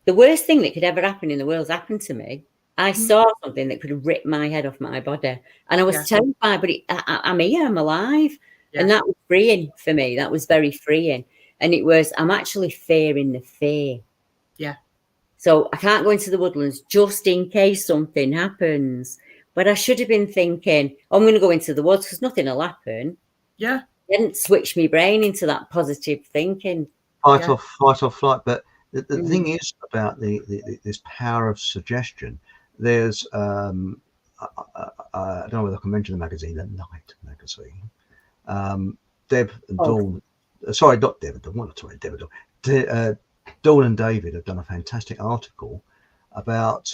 the worst thing that could ever happen in the world's happened to me. I saw something that could have ripped my head off my body. And I was terrified, but I'm here, I'm alive. Yeah. And that was freeing for me. That was very freeing. And it was, I'm actually fearing the fear. Yeah. So I can't go into the woodlands just in case something happens. But I should have been thinking, I'm going to go into the woods because nothing will happen. Yeah. I didn't switch my brain into that positive thinking. Fight or flight. But the thing is about this power of suggestion. There's, I don't know whether I can mention the magazine, the Night magazine. Deb and Dawn. Sorry, not Deb and Dawn. What am I Deb and Dawn? Dawn and David have done a fantastic article about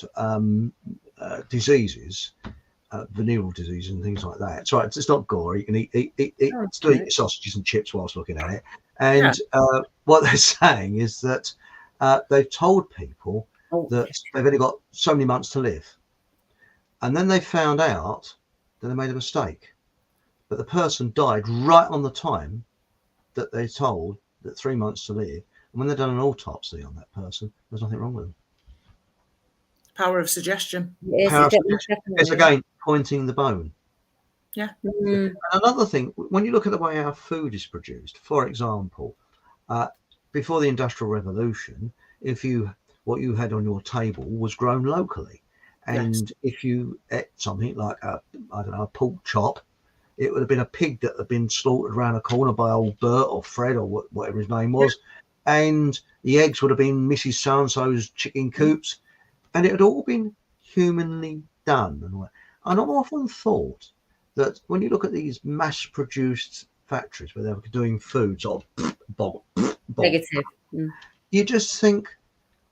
diseases, venereal disease and things like that. So it's not gory. You can still eat sausages and chips whilst looking at it. And what they're saying is that they've told people that they've only got so many months to live. And then they found out that they made a mistake. But the person died right on the time that they told that 3 months to live. And when they've done an autopsy on that person, there's nothing wrong with them. Power of suggestion. It's again pointing the bone. Yeah. And another thing, when you look at the way our food is produced, for example, before the Industrial Revolution, what you had on your table was grown locally. And if you ate something like a pork chop, it would have been a pig that had been slaughtered around a corner by old Bert or Fred or whatever his name was. And the eggs would have been Mrs. So-and-so's chicken coops. And it had all been humanly done. And I've often thought that when you look at these mass-produced factories where they're doing food, sort of negative, you just think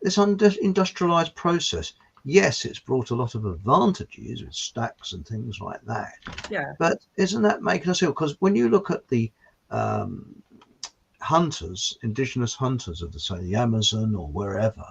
this industrialized process, yes, it's brought a lot of advantages with stacks and things like that. Yeah. But isn't that making us ill? Because when you look at the hunters, indigenous hunters of the Amazon or wherever,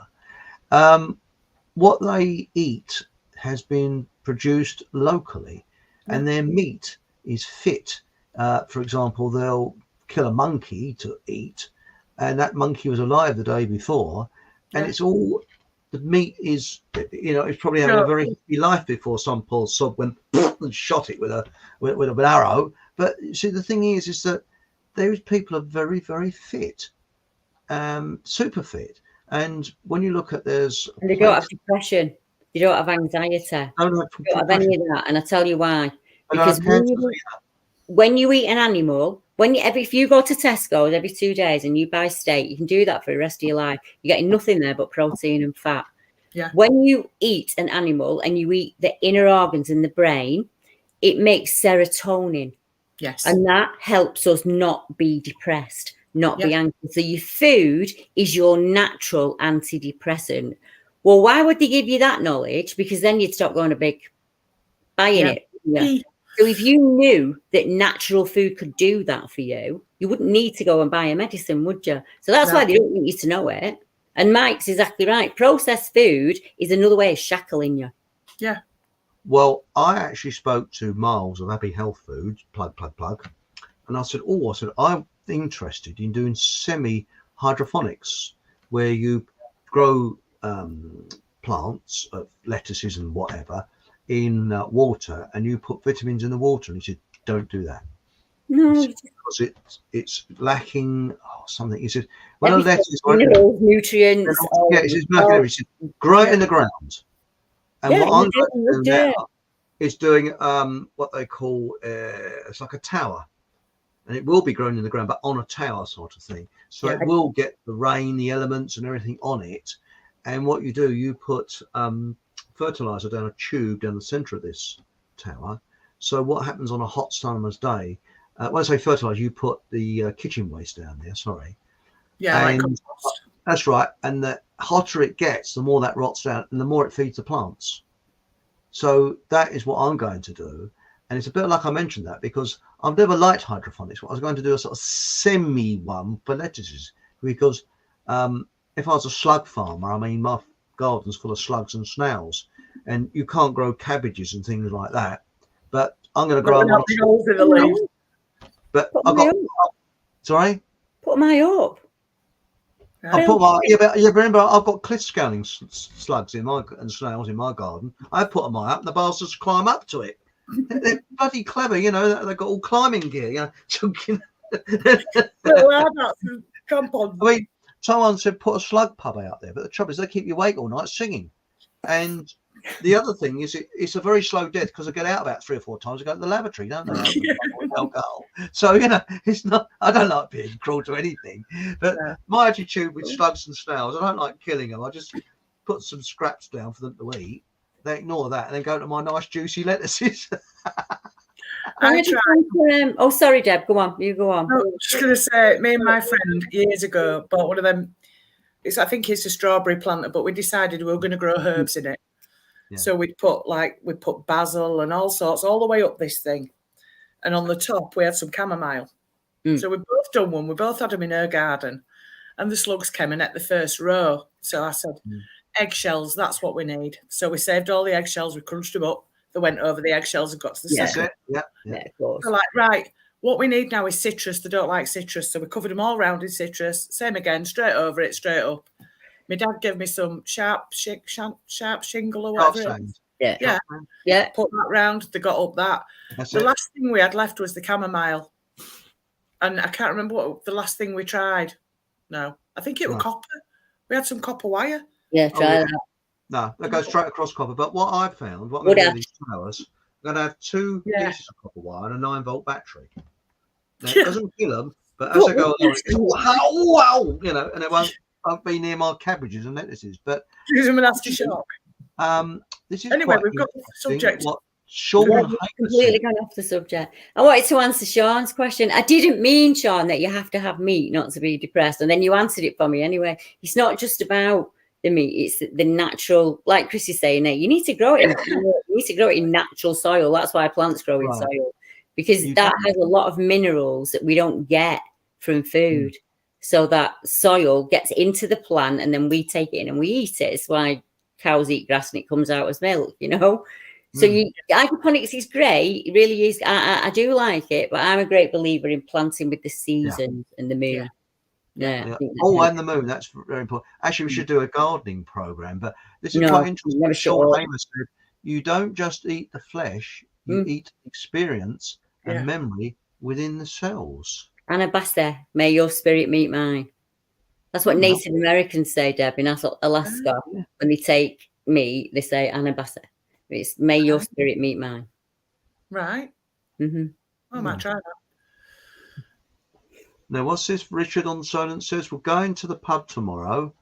what they eat has been produced locally, and their meat is fit. For example, they'll kill a monkey to eat, and that monkey was alive the day before, and it's all, the meat is, it's probably having a very happy life before some poor sod went and shot it with an arrow. But see, the thing is that those people are very, very fit, super fit. And when you look at and they don't have depression, they don't have anxiety, they don't have any of that. And I tell you why. Because when you eat an animal, if you go to Tesco's every 2 days and you buy steak, you can do that for the rest of your life. You're getting nothing there but protein and fat. Yeah. When you eat an animal and you eat the inner organs in the brain, it makes serotonin. Yes. And that helps us not be depressed, not be anxious. So your food is your natural antidepressant. Well, why would they give you that knowledge? Because then you'd stop going to buying it. Yeah. So if you knew that natural food could do that for you, you wouldn't need to go and buy a medicine, would you? So that's why they don't want you to know it. And Mike's exactly right. Processed food is another way of shackling you. Yeah. Well, I actually spoke to Miles of Abbey Health Foods, plug. And I said, I'm interested in doing semi-hydroponics, where you grow plants, lettuces and whatever, in water, and you put vitamins in the water, and he said, don't do that. No, Because it's lacking something. He said, well, a lettuce, minerals, nutrients. yeah, he said, grow it in the ground. And what I'm going to do now is doing what they call it's like a tower, and it will be grown in the ground, but on a tower sort of thing. So it will get the rain, the elements, and everything on it. And what you do, you put fertilizer down a tube down the center of this tower. So what happens on a hot summer's day? When I say fertilizer, you put the kitchen waste down there. Sorry. Yeah, and like that's right. And the hotter it gets, the more that rots out, and the more it feeds the plants. So that is what I'm going to do. And it's a bit like I mentioned that because I've never liked hydroponics. I was going to do a sort of semi one for lettuces because if I was a slug farmer, I mean, my garden's full of slugs and snails, and you can't grow cabbages and things like that. But I'm going to grow them. Holes in the leaves. But I've got. Sorry. Put my up. I put my remember I've got cliff scaling slugs in my and snails in my garden. I put them up, and the bastards climb up to it. They're bloody clever, you know. They've got all climbing gear, you know. I mean, someone said put a slug pub out there, but the trouble is they keep you awake all night singing. And the other thing is it's a very slow death because they get out about 3 or 4 times. They go to the lavatory, don't they? Alcohol. So you know, it's not. I don't like being cruel to anything, but my attitude with slugs and snails, I don't like killing them. I just put some scraps down for them to eat. They ignore that and then go to my nice juicy lettuces. Oh, sorry, Deb. Go on. You go on. I was just going to say, me and my friend years ago bought one of them. I think it's a strawberry planter, but we decided we were going to grow herbs in it. Yeah. So we put basil and all sorts all the way up this thing, and on the top we had some chamomile. So we both done one. We both had them in our garden, and the slugs came in at the first row. So I said, eggshells, that's what we need. So we saved all the eggshells. We crunched them up. They went over the eggshells and got to the second. Yeah, of course. So right, what we need now is citrus. They don't like citrus, so we covered them all round in citrus. Same again, straight over it, straight up. My dad gave me some sharp shingle or whatever. Yeah. Put that round. They got up that. The last thing we had left was the chamomile, and I can't remember what the last thing we tried. No, I think it was copper. We had some copper wire. Yeah, try that. No, that goes straight across copper. But what I found, what I'm going to do these towers, I'm going to have 2 pieces of copper wire and a 9-volt battery. Now, it doesn't kill them, but as I go along, wow, you know, and it won't be near my cabbages and lettuces. But gives them a nasty shock. This is anyway. We've got the subject. Sean completely gone off the subject. I wanted to answer Sean's question. I didn't mean, Sean, that you have to have meat not to be depressed, and then you answered it for me anyway. It's not just about the meat; it's the natural. Like Chris is saying, you need to grow it. You need to grow it in natural soil. That's why plants grow in soil, because that has a lot of minerals that we don't get from food. So that soil gets into the plant, and then we take it in and we eat it. It's why cows eat grass and it comes out as milk, you know. So hydroponics is great. It really is. I do like it, but I'm a great believer in planting with the seasons and the moon. Yeah. Oh, and the moon. That's very important. Actually, we should do a gardening program, but this is quite interesting. Sean Amos said, you don't just eat the flesh, you eat experience and memory within the cells. Anabasa, may your spirit meet mine. That's what Native Americans say, Deb, in Alaska. When they take meat, they say Anabasa. It's may your spirit meet mine. Right. I might try that. Now, what's this? Richard on Silent says, we're going to the pub tomorrow.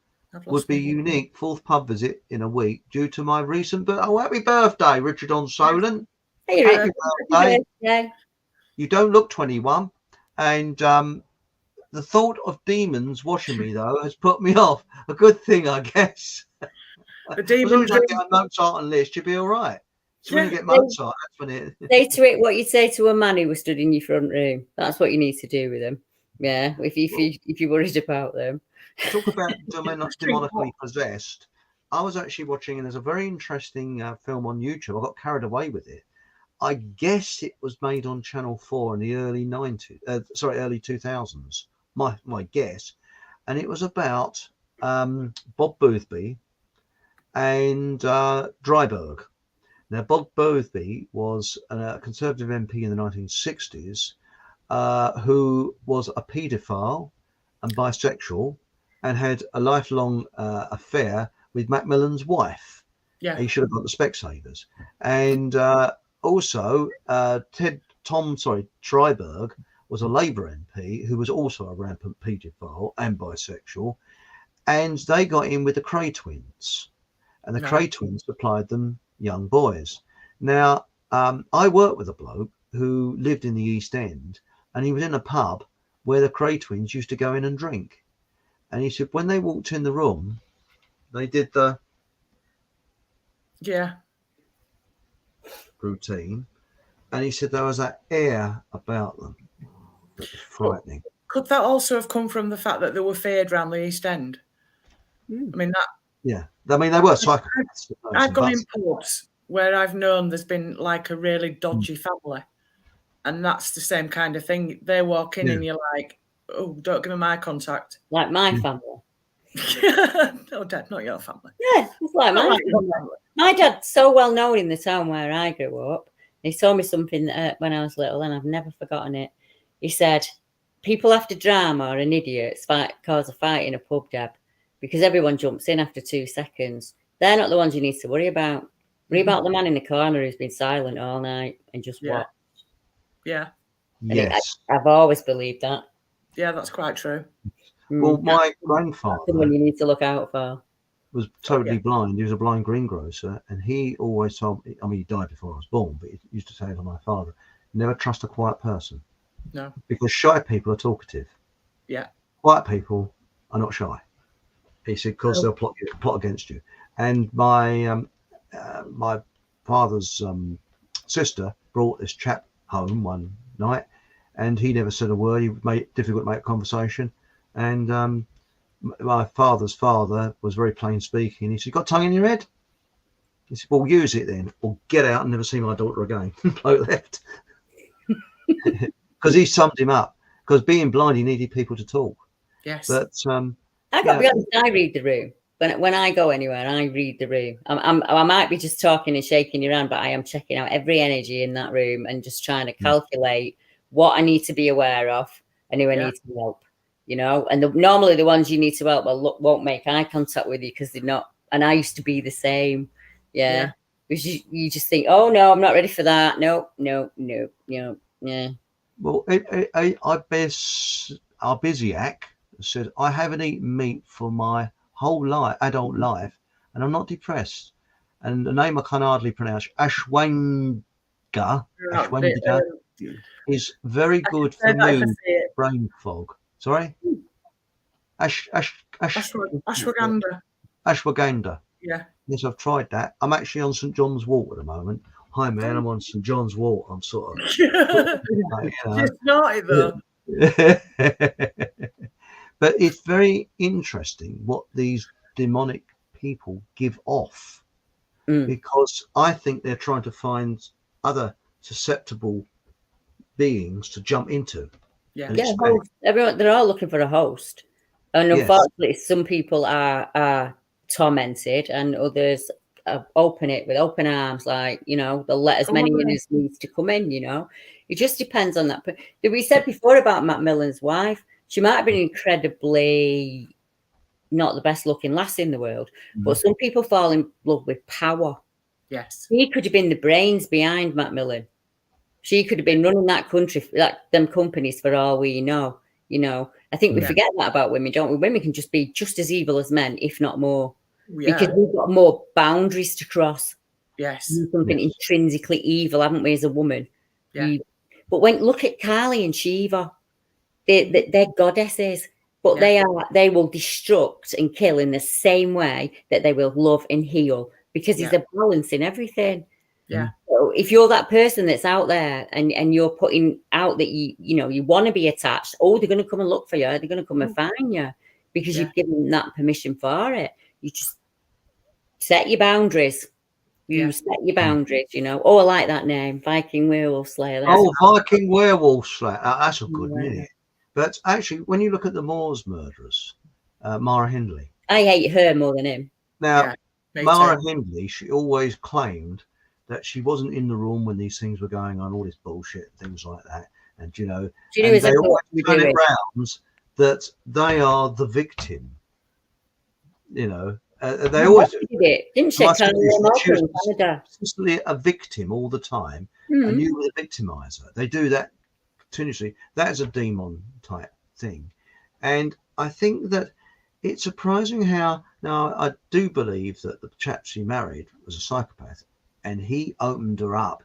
Would be unique. 4th pub visit in a week due to my recent birthday. Oh, happy birthday, Richard on Solent. Hey, happy birthday. You don't look 21. And the thought of demons watching me, though, has put me off. A good thing, I guess. The demons. As long as I get a Mozart on list, you'll be all right. So when you get Mozart, that's when it. Say to it what you say to a man who was stood in your front room. That's what you need to do with them. Yeah, if you're worried about them. Talk about demonically possessed. I was actually watching, and there's a very interesting film on YouTube. I got carried away with it. I guess it was made on Channel 4 in the early 2000s. My guess, and it was about Bob Boothby, and Dryburgh. Now, Bob Boothby was a Conservative MP in the 1960s who was a paedophile and bisexual and had a lifelong affair with Macmillan's wife. Yeah. He should have got the Specsavers. And also, Dryburgh was a Labour MP who was also a rampant paedophile and bisexual. And they got in with the Cray twins. And the Cray twins supplied them young boys. Now, I worked with a bloke who lived in the East End, and he was in a pub where the Cray twins used to go in and drink. And he said when they walked in the room, they did the routine, and he said there was that air about them that was frightening. Could that also have come from the fact that they were feared around the East End? I mean, that. Yeah, I mean, they were psychopaths. I've gone in pubs where I've known there's been like a really dodgy family, and that's the same kind of thing. They walk in and you're like, oh, don't give me my contact. Like my family. No, Dad, not your family. Yeah, it's like my family. My dad's so well known in the town where I grew up. He told me something when I was little, and I've never forgotten it. He said, people after drama are an idiots cause a fight in a pub, Deb, because everyone jumps in after 2 seconds. They're not the ones you need to worry about. Worry about the man in the corner who's been silent all night and just watched. Yeah. Yes. I've always believed that. Yeah, that's quite true. Well, my grandfather, that's the one you need to look out for, was totally blind. He was a blind greengrocer, and he always told me, I mean, he died before I was born, but he used to say to my father, never trust a quiet person. No. Because shy people are talkative. Yeah. Quiet people are not shy. He said, because they'll plot against you. And my my father's sister brought this chap home one night, and he never said a word. He made it difficult to make conversation. And my father's father was very plain speaking. He said, got tongue in your head? He said, well, use it then, or get out and never see my daughter again. Bloke left. Because he summed him up. Because being blind, he needed people to talk. Yes. But I got to be honest, I read the room. When I go anywhere, I read the room. I might be just talking and shaking your hand, but I am checking out every energy in that room and just trying to calculate what I need to be aware of and who I need to help. You know, and normally the ones you need to help won't make eye contact with you because they're not. And I used to be the same. Yeah. Because you just think, oh no, I'm not ready for that. No. Yeah. Well, our Busiak said, I haven't eaten meat for my whole life, adult life, and I'm not depressed. And the name I can hardly pronounce, Ashwanga, is very good for mood, brain fog. Sorry? Ashwagandha. Ashwagandha. Yeah. Yes, I've tried that. I'm actually on St. John's Wort at the moment. Hi, man, I'm on St. John's Wort. I'm sort of... Just naughty, though. But it's very interesting what these demonic people give off. Because I think they're trying to find other susceptible beings to jump into. Yeah, everyone, they're all looking for a host. And unfortunately, some people are tormented and others open it with open arms, like, you know, they'll let as many in as needs to come in, you know. It just depends on that. We said before about Macmillan's wife, she might have been incredibly not the best looking lass in the world, but some people fall in love with power. Yes. He could have been the brains behind Macmillan. She could have been running that country, them companies, for all we know. You know, I think we forget that about women, don't we? Women can just be just as evil as men, if not more, because we've got more boundaries to cross. Yes. Something intrinsically evil, haven't we, as a woman? Yeah. But look at Kali and Shiva, they're goddesses, but they will destruct and kill in the same way that they will love and heal, because there's a balance in everything. Yeah. So if you're that person that's out there and you're putting out that you want to be attached, they're going to come and look for you. They're going to come and find you because you've given that permission for it. You just set your boundaries. Set your boundaries, you know. Oh, I like that name, Viking Werewolf Slayer. Viking Werewolf Slayer. That's a good name. But actually, when you look at the Moors murderers, Mara Hindley. I hate her more than him. Now, Mara Hindley, she always claimed that she wasn't in the room when these things were going on, all this bullshit, things like that. And, you know, and they always turn it round that they are the victim. You know, they always did it, didn't she? She was consistently a victim all the time, and you were the victimizer. They do that continuously. That is a demon type thing. And I think that it's surprising how, now I do believe that the chap she married was a psychopath, and he opened her up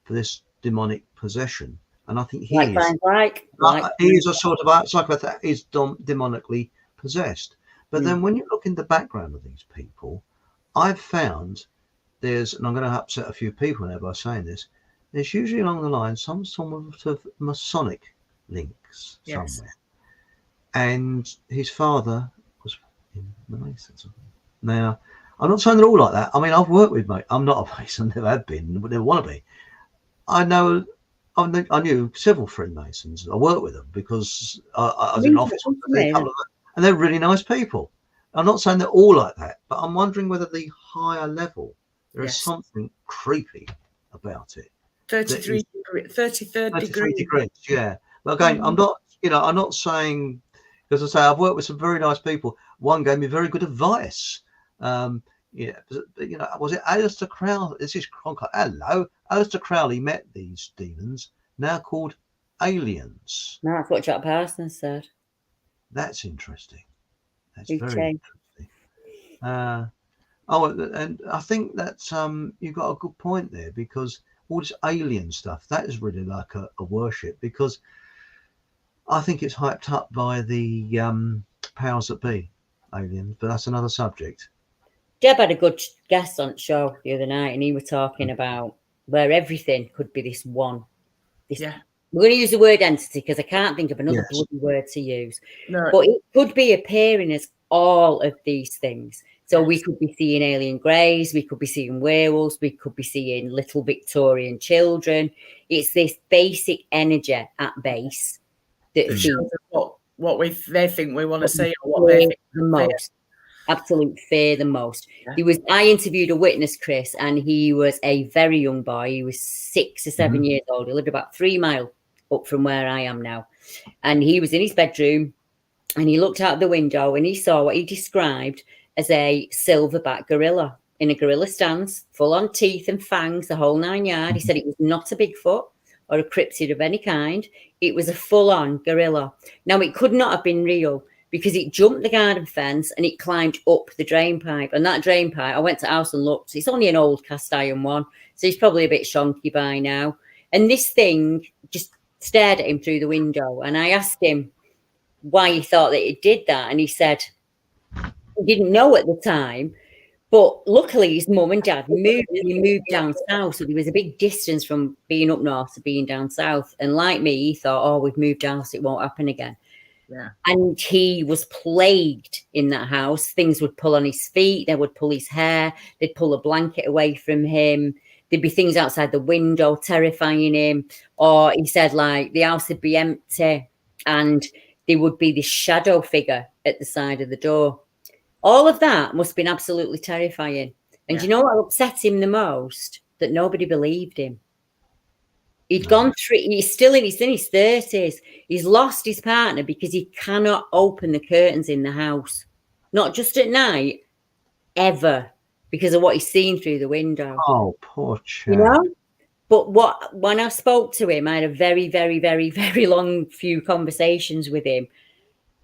for this demonic possession. And I think he is a sort of psychopath that is demonically possessed. But then when you look in the background of these people, I've found there's, and I'm going to upset a few people now by saying this, there's usually along the line some sort of Masonic links somewhere. And his father was in the Masons. Now, I'm not saying they're all like that. I mean, I've worked with Masons. I'm not a Mason, never have been, but never want to be. I knew several Freemasons. I worked with them because I was in office with them. And they're really nice people. I'm not saying they're all like that, but I'm wondering whether the higher level, there is something creepy about it. 33rd degree. Yeah. But again, I'm not saying, because I say I've worked with some very nice people. One gave me very good advice. But, was it Aleister Crowley? This is hello. Aleister Crowley met these demons, now called aliens. No, that's what Jack Parsons said. That's interesting. That's very interesting. And I think that you've got a good point there, because all this alien stuff, that is really like a worship, because I think it's hyped up by the powers that be, aliens, but that's another subject. Deb had a good guest on the show the other night, and he was talking about where everything could be this one. We're going to use the word entity because I can't think of another bloody word to use. No. But it could be appearing as all of these things. So we could be seeing alien greys, we could be seeing werewolves, we could be seeing little Victorian children. It's this basic energy at base that feels what they think we want to see, or what they think the most. Absolute fear the most. I interviewed a witness, Chris, and he was a very young boy. He was 6 or 7 years old. He lived about 3 miles up from where I am now. And he was in his bedroom and he looked out the window and he saw what he described as a silverback gorilla in a gorilla stance, full on teeth and fangs, the whole 9 yards. He said it was not a Bigfoot or a cryptid of any kind. It was a full on gorilla. Now, it could not have been real, because it jumped the garden fence and it climbed up the drain pipe. And that drain pipe, I went to the house and looked. It's only an old cast iron one, so he's probably a bit shonky by now. And this thing just stared at him through the window. And I asked him why he thought that it did that. And he said he didn't know at the time. But luckily, his mum and dad moved down south. So there was a big distance from being up north to being down south. And like me, he thought, we've moved down, so it won't happen again. Yeah. And he was plagued in that house. Things would pull on his feet. They would pull his hair. They'd pull a blanket away from him. There'd be things outside the window terrifying him. Or he said, like, the house would be empty and there would be this shadow figure at the side of the door. All of that must have been absolutely terrifying. And you know what upset him the most? That nobody believed him. He'd gone through, he's still in his 30s. He's lost his partner because he cannot open the curtains in the house. Not just at night, ever, because of what he's seen through the window. Oh, poor chap. You know? But when I spoke to him, I had a very, very, very, very long few conversations with him.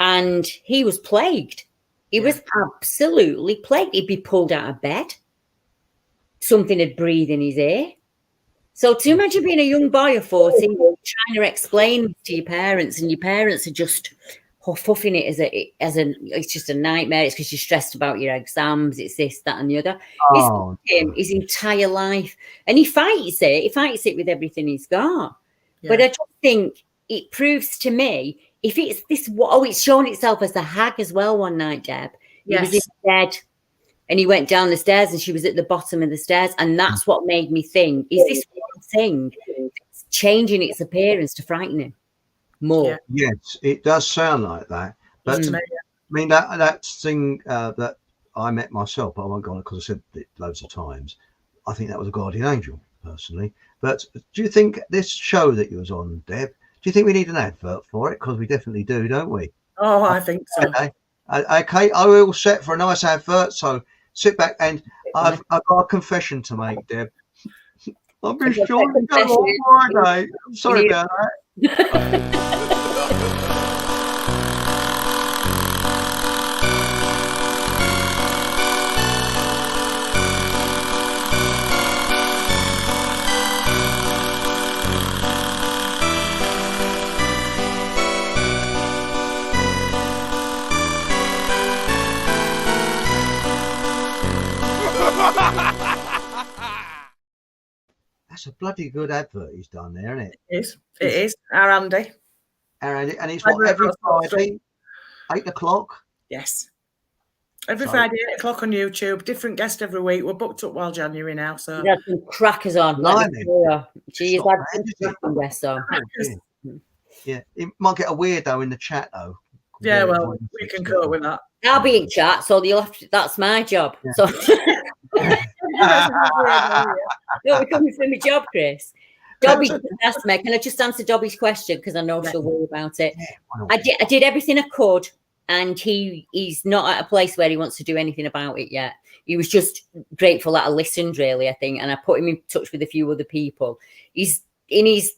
And he was plagued. He was absolutely plagued. He'd be pulled out of bed. Something would breathe in his ear. So to imagine being a young boy of 14, trying to explain to your parents, and your parents are just huffing it as it's just a nightmare. It's because you're stressed about your exams. It's this, that, and the other. It's him his entire life, and he fights it. He fights it with everything he's got. Yeah. But I just think it proves to me, if it's this, it's shown itself as a hag as well. One night, Deb, he was in bed. And he went down the stairs and she was at the bottom of the stairs. And that's what made me think, is this one thing that's changing its appearance to frighten him more? Yes, it does sound like that. But I mean, that thing that I met myself, but I won't go on it because I said it loads of times. I think that was a guardian angel, personally. But do you think this show that you was on, Deb, do you think we need an advert for it? Because we definitely do, don't we? Oh, I think so. Okay, okay, I will set for a nice advert. So sit back, and I've got a confession to make, Deb. I've been short on Friday. I'm sorry about that. That's a bloody good advert he's done there, isn't it? It is. Our Andy. And it's what, every Friday, 8 o'clock? Yes. Every Friday, 8 o'clock on YouTube. Different guest every week. We're booked up while January now. So there's some crackers on. She's had some guests on. Yeah, it might get a weirdo in the chat though. Yeah, well, we can cope with that. I'll be in chat, so you'll have to, that's my job. Yeah. So no, we're coming for my job, Chris. Dobby asked me, can I just answer Dobby's question? Because I know she'll worry about it. I did everything I could, and he's not at a place where he wants to do anything about it yet. He was just grateful that I listened, really, I think, and I put him in touch with a few other people. He's in his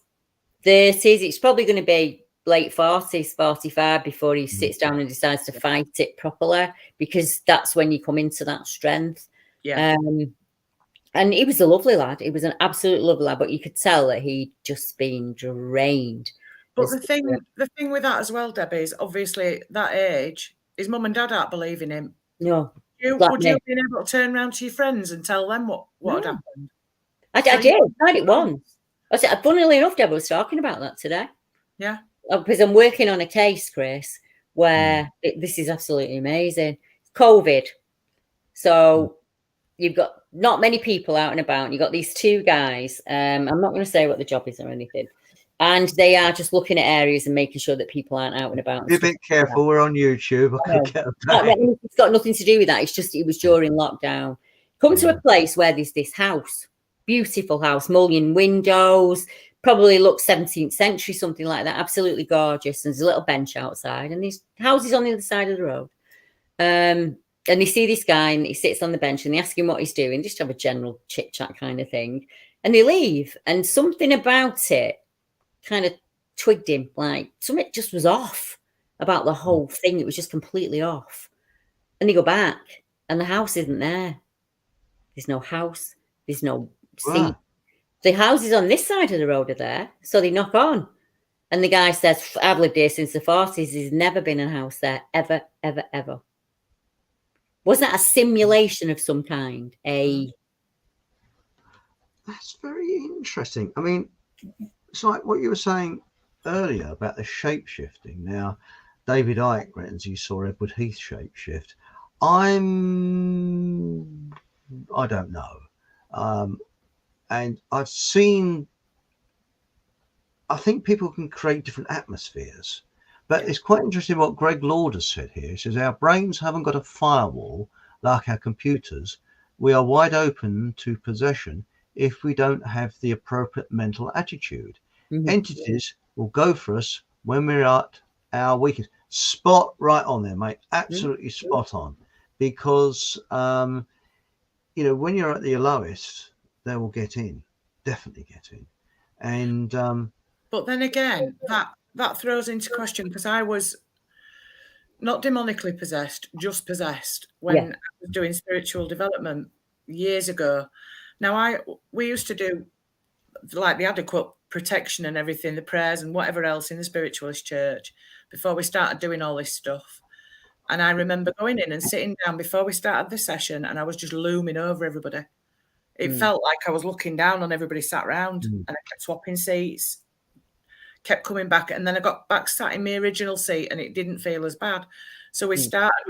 30s. It's probably going to be late 40s, 45 before he sits down and decides to fight it properly, because that's when you come into that strength. Yeah. And he was a lovely lad. He was an absolute lovely lad, but you could tell that he'd just been drained. But the thing with that as well, Debbie, is obviously that age, his mum and dad aren't believing him. No. Would you have been able to turn around to your friends and tell them what had happened? I did. I tried it once. I said, funnily enough, Debbie was talking about that today. Yeah. Because I'm working on a case, Chris, where this is absolutely amazing. COVID. So you've got not many people out and about. You've got these two guys. I'm not going to say what the job is or anything. And they are just looking at areas and making sure that people aren't out and about. Be a bit careful. We're on YouTube. It's got nothing to do with that. It's just it was during lockdown. Come to a place where there's this house, beautiful house, mullioned windows, probably looks 17th century, something like that. Absolutely gorgeous. And there's a little bench outside, and these houses on the other side of the road. And they see this guy, and he sits on the bench, and they ask him what he's doing, just have a general chit chat kind of thing. And they leave, and something about it kind of twigged him, like something just was off about the whole thing. It was just completely off. And they go back, and the house isn't there. There's no house. There's no seat. Wow. The houses on this side of the road are there. So they knock on. And the guy says, I've lived here since the 40s. There's never been a house there. Ever, ever, ever. Was that a simulation of some kind? That's very interesting. I mean, it's like what you were saying earlier about the shape shifting. Now, David Icke reckons he saw Edward Heath shape shift. I don't know. And I've seen, I think people can create different atmospheres, but it's quite interesting what Greg Lord has said here. He says, our brains haven't got a firewall like our computers. We are wide open to possession if we don't have the appropriate mental attitude. Entities will go for us when we're at our weakest. Spot right on there, mate. Absolutely spot on. Because, when you're at your lowest, they will get in. Definitely get in. And but then again, that throws into question, because I was not demonically possessed, just possessed when I was doing spiritual development years ago. Now, we used to do like the adequate protection and everything, the prayers and whatever else in the spiritualist church before we started doing all this stuff. And I remember going in and sitting down before we started the session, and I was just looming over everybody. It felt like I was looking down on everybody sat around, and I kept swapping seats, kept coming back, and then I got back sat in my original seat, and it didn't feel as bad. So we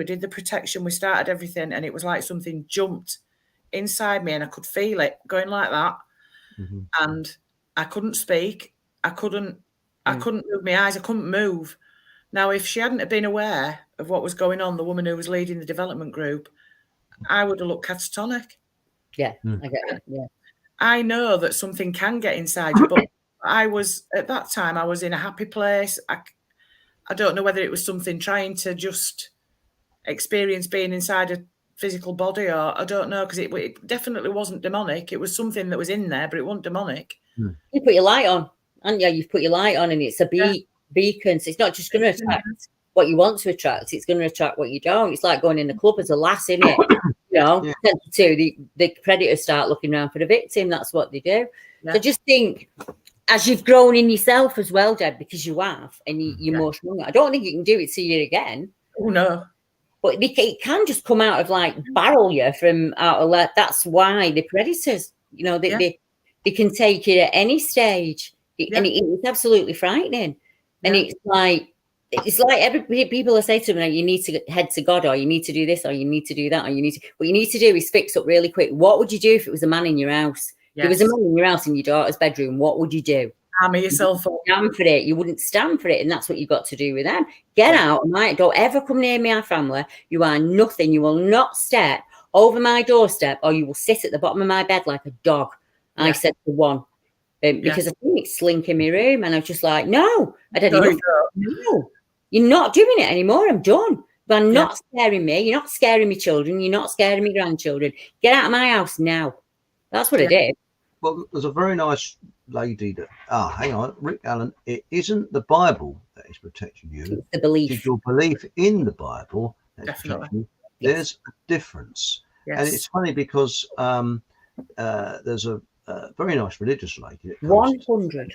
did the protection, we started everything, and it was like something jumped inside me, and I could feel it going like that. And I couldn't speak. I couldn't move my eyes. I couldn't move. Now, if she hadn't have been aware of what was going on, the woman who was leading the development group, I would have looked catatonic. Yeah, I get it. Yeah. I know that something can get inside you, but at that time, I was in a happy place. I don't know whether it was something trying to just experience being inside a physical body, or I don't know, because it definitely wasn't demonic. It was something that was in there, but it wasn't demonic. You put your light on, and you've put your light on, and it's a beacon. So it's not just going to attract what you want to attract, it's going to attract what you don't. It's like going in the club as a lass, isn't it? You know, the predators start looking around for the victim. That's what they do. So just think, as you've grown in yourself as well, Deb, because you have, and you're more stronger. I don't think you can do it to you again. Oh no. But it can just come out of, like, barrel you from out of left. That's why the predators, you know, they can take you at any stage, and it's absolutely frightening. And it's like people are saying to me, you need to head to God, or you need to do this, or you need to do that, or what you need to do is fix up really quick. What would you do if it was a man in your house? If there was a man in your house in your daughter's bedroom, what would you do? Hammer yourself up. Stand for it. You wouldn't stand for it, and that's what you've got to do with them. Get out, mate. Don't ever come near me, our family. You are nothing. You will not step over my doorstep, or you will sit at the bottom of my bed like a dog. I said to one, because I think it's slink in my room, and I was just like, no, I don't know. No, you're not doing it anymore. I'm done. But I'm not scaring me. You're not scaring me children. You're not scaring me grandchildren. Get out of my house now. That's what I did. Well, there's a very nice lady that, hang on, Rick Allen, it isn't the Bible that is protecting you. It's the belief. It's your belief in the Bible that is Definitely. protecting you. There's a difference. Yes. And it's funny because there's a very nice religious lady. 100.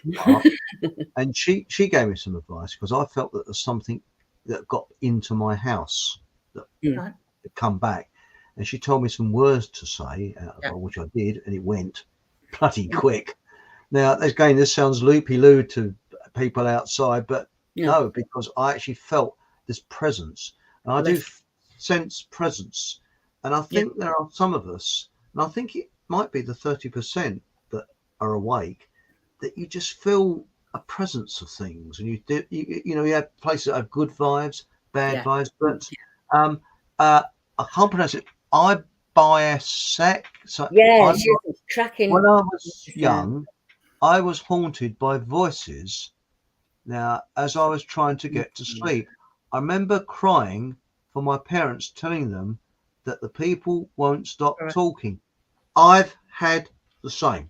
And she gave me some advice, because I felt that there's something that got into my house that had come back. And she told me some words to say, which I did, and it went bloody quick. Now, again, this sounds loopy-loo to people outside, but no, because I actually felt this presence. And I do sense presence. And I think there are some of us, and I think it might be the 30% that are awake, that you just feel a presence of things. And you have places that have good vibes, bad vibes, but I can't pronounce it. Tracking. When I was young, I was haunted by voices. Now, as I was trying to get to sleep, I remember crying for my parents, telling them that the people won't stop talking. I've had the same.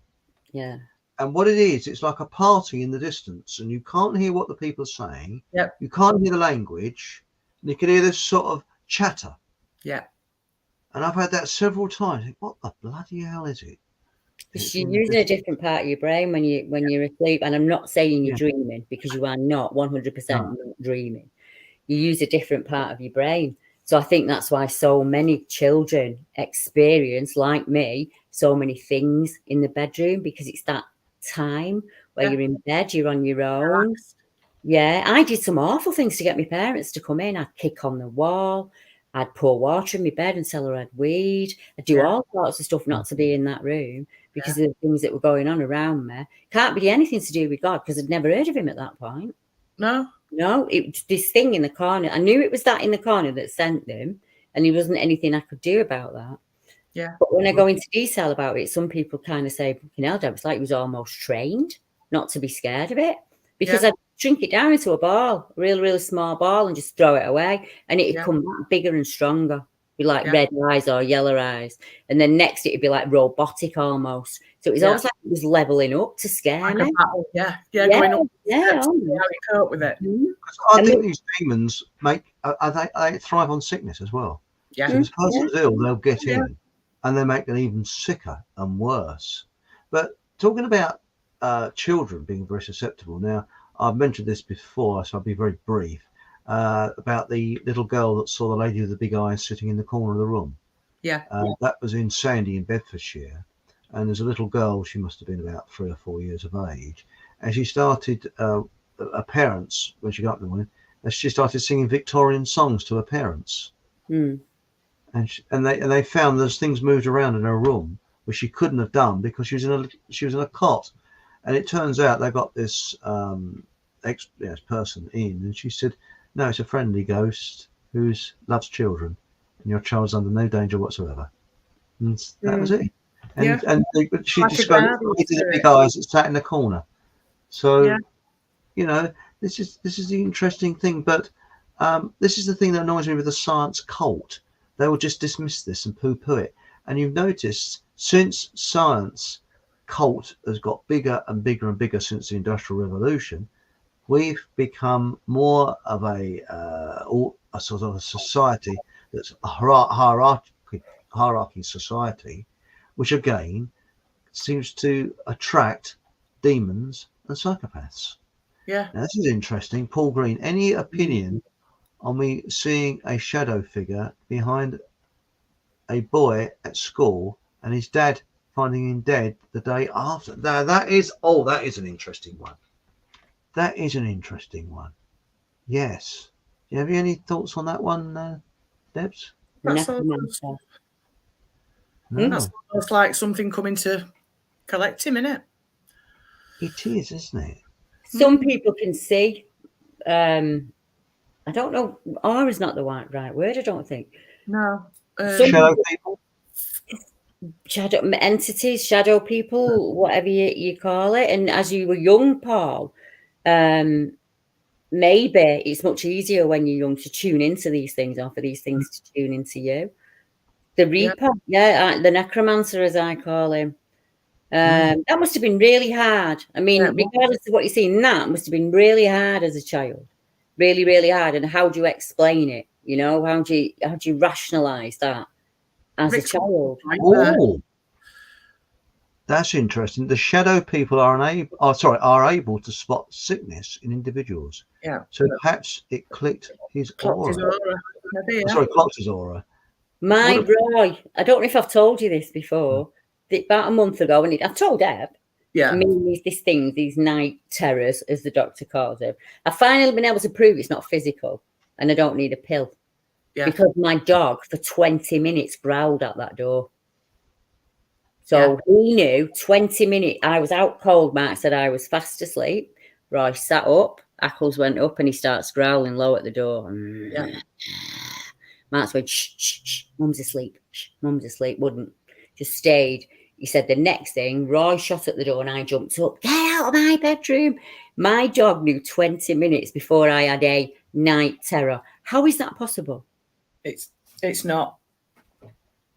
Yeah. And what it is, it's like a party in the distance, and you can't hear what the people are saying. Yep. You can't hear the language, and you can hear this sort of chatter. Yeah. And I've had that several times. What the bloody hell is it? You're using a different part of your brain when you're asleep. And I'm not saying you're dreaming, because you are not 100% not dreaming. You use a different part of your brain. So I think that's why so many children experience, like me, so many things in the bedroom, because it's that time where you're in bed, you're on your own. Yeah, I did some awful things to get my parents to come in. I'd kick on the wall. I'd pour water in my bed and tell her I'd weed. I'd do all sorts of stuff not to be in that room because of the things that were going on around me. Can't be anything to do with God, because I'd never heard of him at that point. No, it this thing in the corner. I knew it was that in the corner that sent them, and there wasn't anything I could do about that. Yeah. But when I go into detail about it, some people kind of say, it's like he was almost trained not to be scared of it, because I'd shrink it down into a ball, a really, really small ball, and just throw it away, and it'd come back bigger and stronger, be like red eyes or yellow eyes, and then next it'd be like robotic almost. So it was almost like it was leveling up to scare me. Going up. How to cope with it. I think these demons they thrive on sickness as well. Yeah. So if this person's ill, they'll get in, and they make them even sicker and worse. But talking about children being very susceptible, now I've mentioned this before, so I'll be very brief, about the little girl that saw the lady with the big eyes sitting in the corner of the room. Yeah. That was in Sandy in Bedfordshire. And there's a little girl, she must have been about 3 or 4 years of age. And she started, her parents, when she got up in the morning, she started singing Victorian songs to her parents. And they found there's things moved around in her room which she couldn't have done because she was in a cot. And it turns out they got this person in, and she said, no, it's a friendly ghost who loves children. and your child's under no danger whatsoever. And that was it. And Yeah. but she Like a described guardian it as the big spirit. eyes that sat in the corner. So Yeah. you know, this is the interesting thing. But this is the thing that annoys me with the science cult. They will just dismiss this and poo-poo it. And you've noticed since science cult has got bigger and bigger and bigger since the Industrial Revolution, we've become more of a sort of a society that's a hierarchy society, which again seems to attract demons and psychopaths. Yeah. Now, this is interesting. Paul Green, any opinion on me seeing a shadow figure behind a boy at school and his dad finding him dead the day after? Now, that is an interesting one. That is an interesting one. Yes. Do you have any thoughts on that one, Debs? That's Necromancer. No. That's almost like something coming to collect him, isn't it? It is, isn't it? Some people can see. I don't know. Aura is not the right word, I don't think. No. Shadow people? Shadow entities, shadow people, whatever you call it. And as you were young, Paul, maybe it's much easier when you're young to tune into these things or for these things to tune into you. The Reaper, the Necromancer, as I call him. That must have been really hard. I mean, regardless of what you see in that, must have been really hard as a child. Really, really hard. And how do you explain it? You know, how do you rationalize that as a child? Oh, that's interesting. The shadow people are able to spot sickness in individuals. Yeah. So perhaps it clicked his aura. Maybe, yeah. Sorry, clocked his aura. My Roy, I don't know if I've told you this before. About a month ago, and I've told Deb. Yeah. I mean, these night terrors, as the doctor calls them. I've finally been able to prove it's not physical, and I don't need a pill. Yeah. Because my dog for 20 minutes growled at that door. So he knew 20 minutes. I was out cold. Mark said I was fast asleep. Roy sat up. Ackles went up, and he starts growling low at the door. Yeah. Mark went, shh, shh, shh, Mum's asleep. Shh, Mum's asleep. Wouldn't. Just stayed. He said the next thing, Roy shot at the door and I jumped up. Get out of my bedroom. My dog knew 20 minutes before I had a night terror. How is that possible? It's not.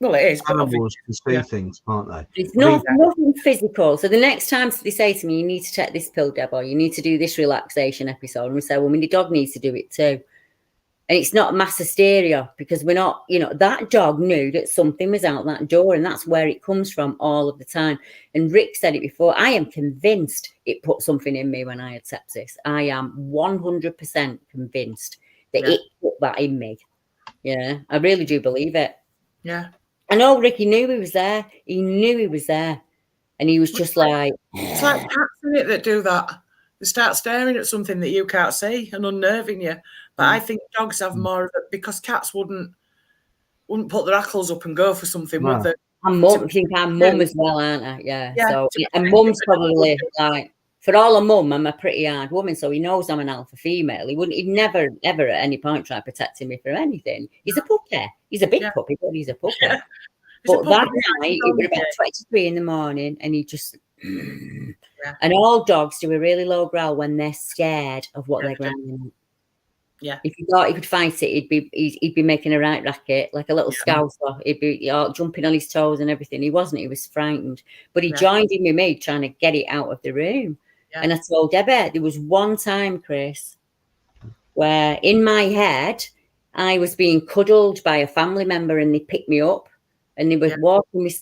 Well, it is. Animals can see things, can't they? It's nothing physical. So the next time they say to me, you need to take this pill, Deb, or you need to do this relaxation episode, and we say, well, the dog needs to do it too. And it's not mass hysteria because we're not, that dog knew that something was out that door, and that's where it comes from all of the time. And Rick said it before, I am convinced it put something in me when I had sepsis. I am 100% convinced that it put that in me. Yeah, I really do believe it. Yeah. I know Ricky knew he was there. He knew he was there. And he was just like... It's like cats, isn't it, that do that? They start staring at something that you can't see and unnerving you. But I think dogs have more of it because cats wouldn't put their hackles up and go for something, would they? I'm mum as well, aren't I? Yeah. So, and mum's probably like, for all a mum, I'm a pretty hard woman, so he knows I'm an alpha female. He'd never, ever at any point try protecting me from anything. He's a puppy. He's a big puppy, but he's a puppy. Yeah. But that night, it was about 23 in the morning, and he just... And all dogs do a really low growl when they're scared of what they're growling at. Yeah. If he thought he could fight it, he'd be making a right racket, like a little scouser. He'd be jumping on his toes and everything. He wasn't. He was frightened. But he joined in with me trying to get it out of the room. Yeah. And I told Debbie, there was one time, Chris, where in my head, I was being cuddled by a family member and they picked me up and they were walking me,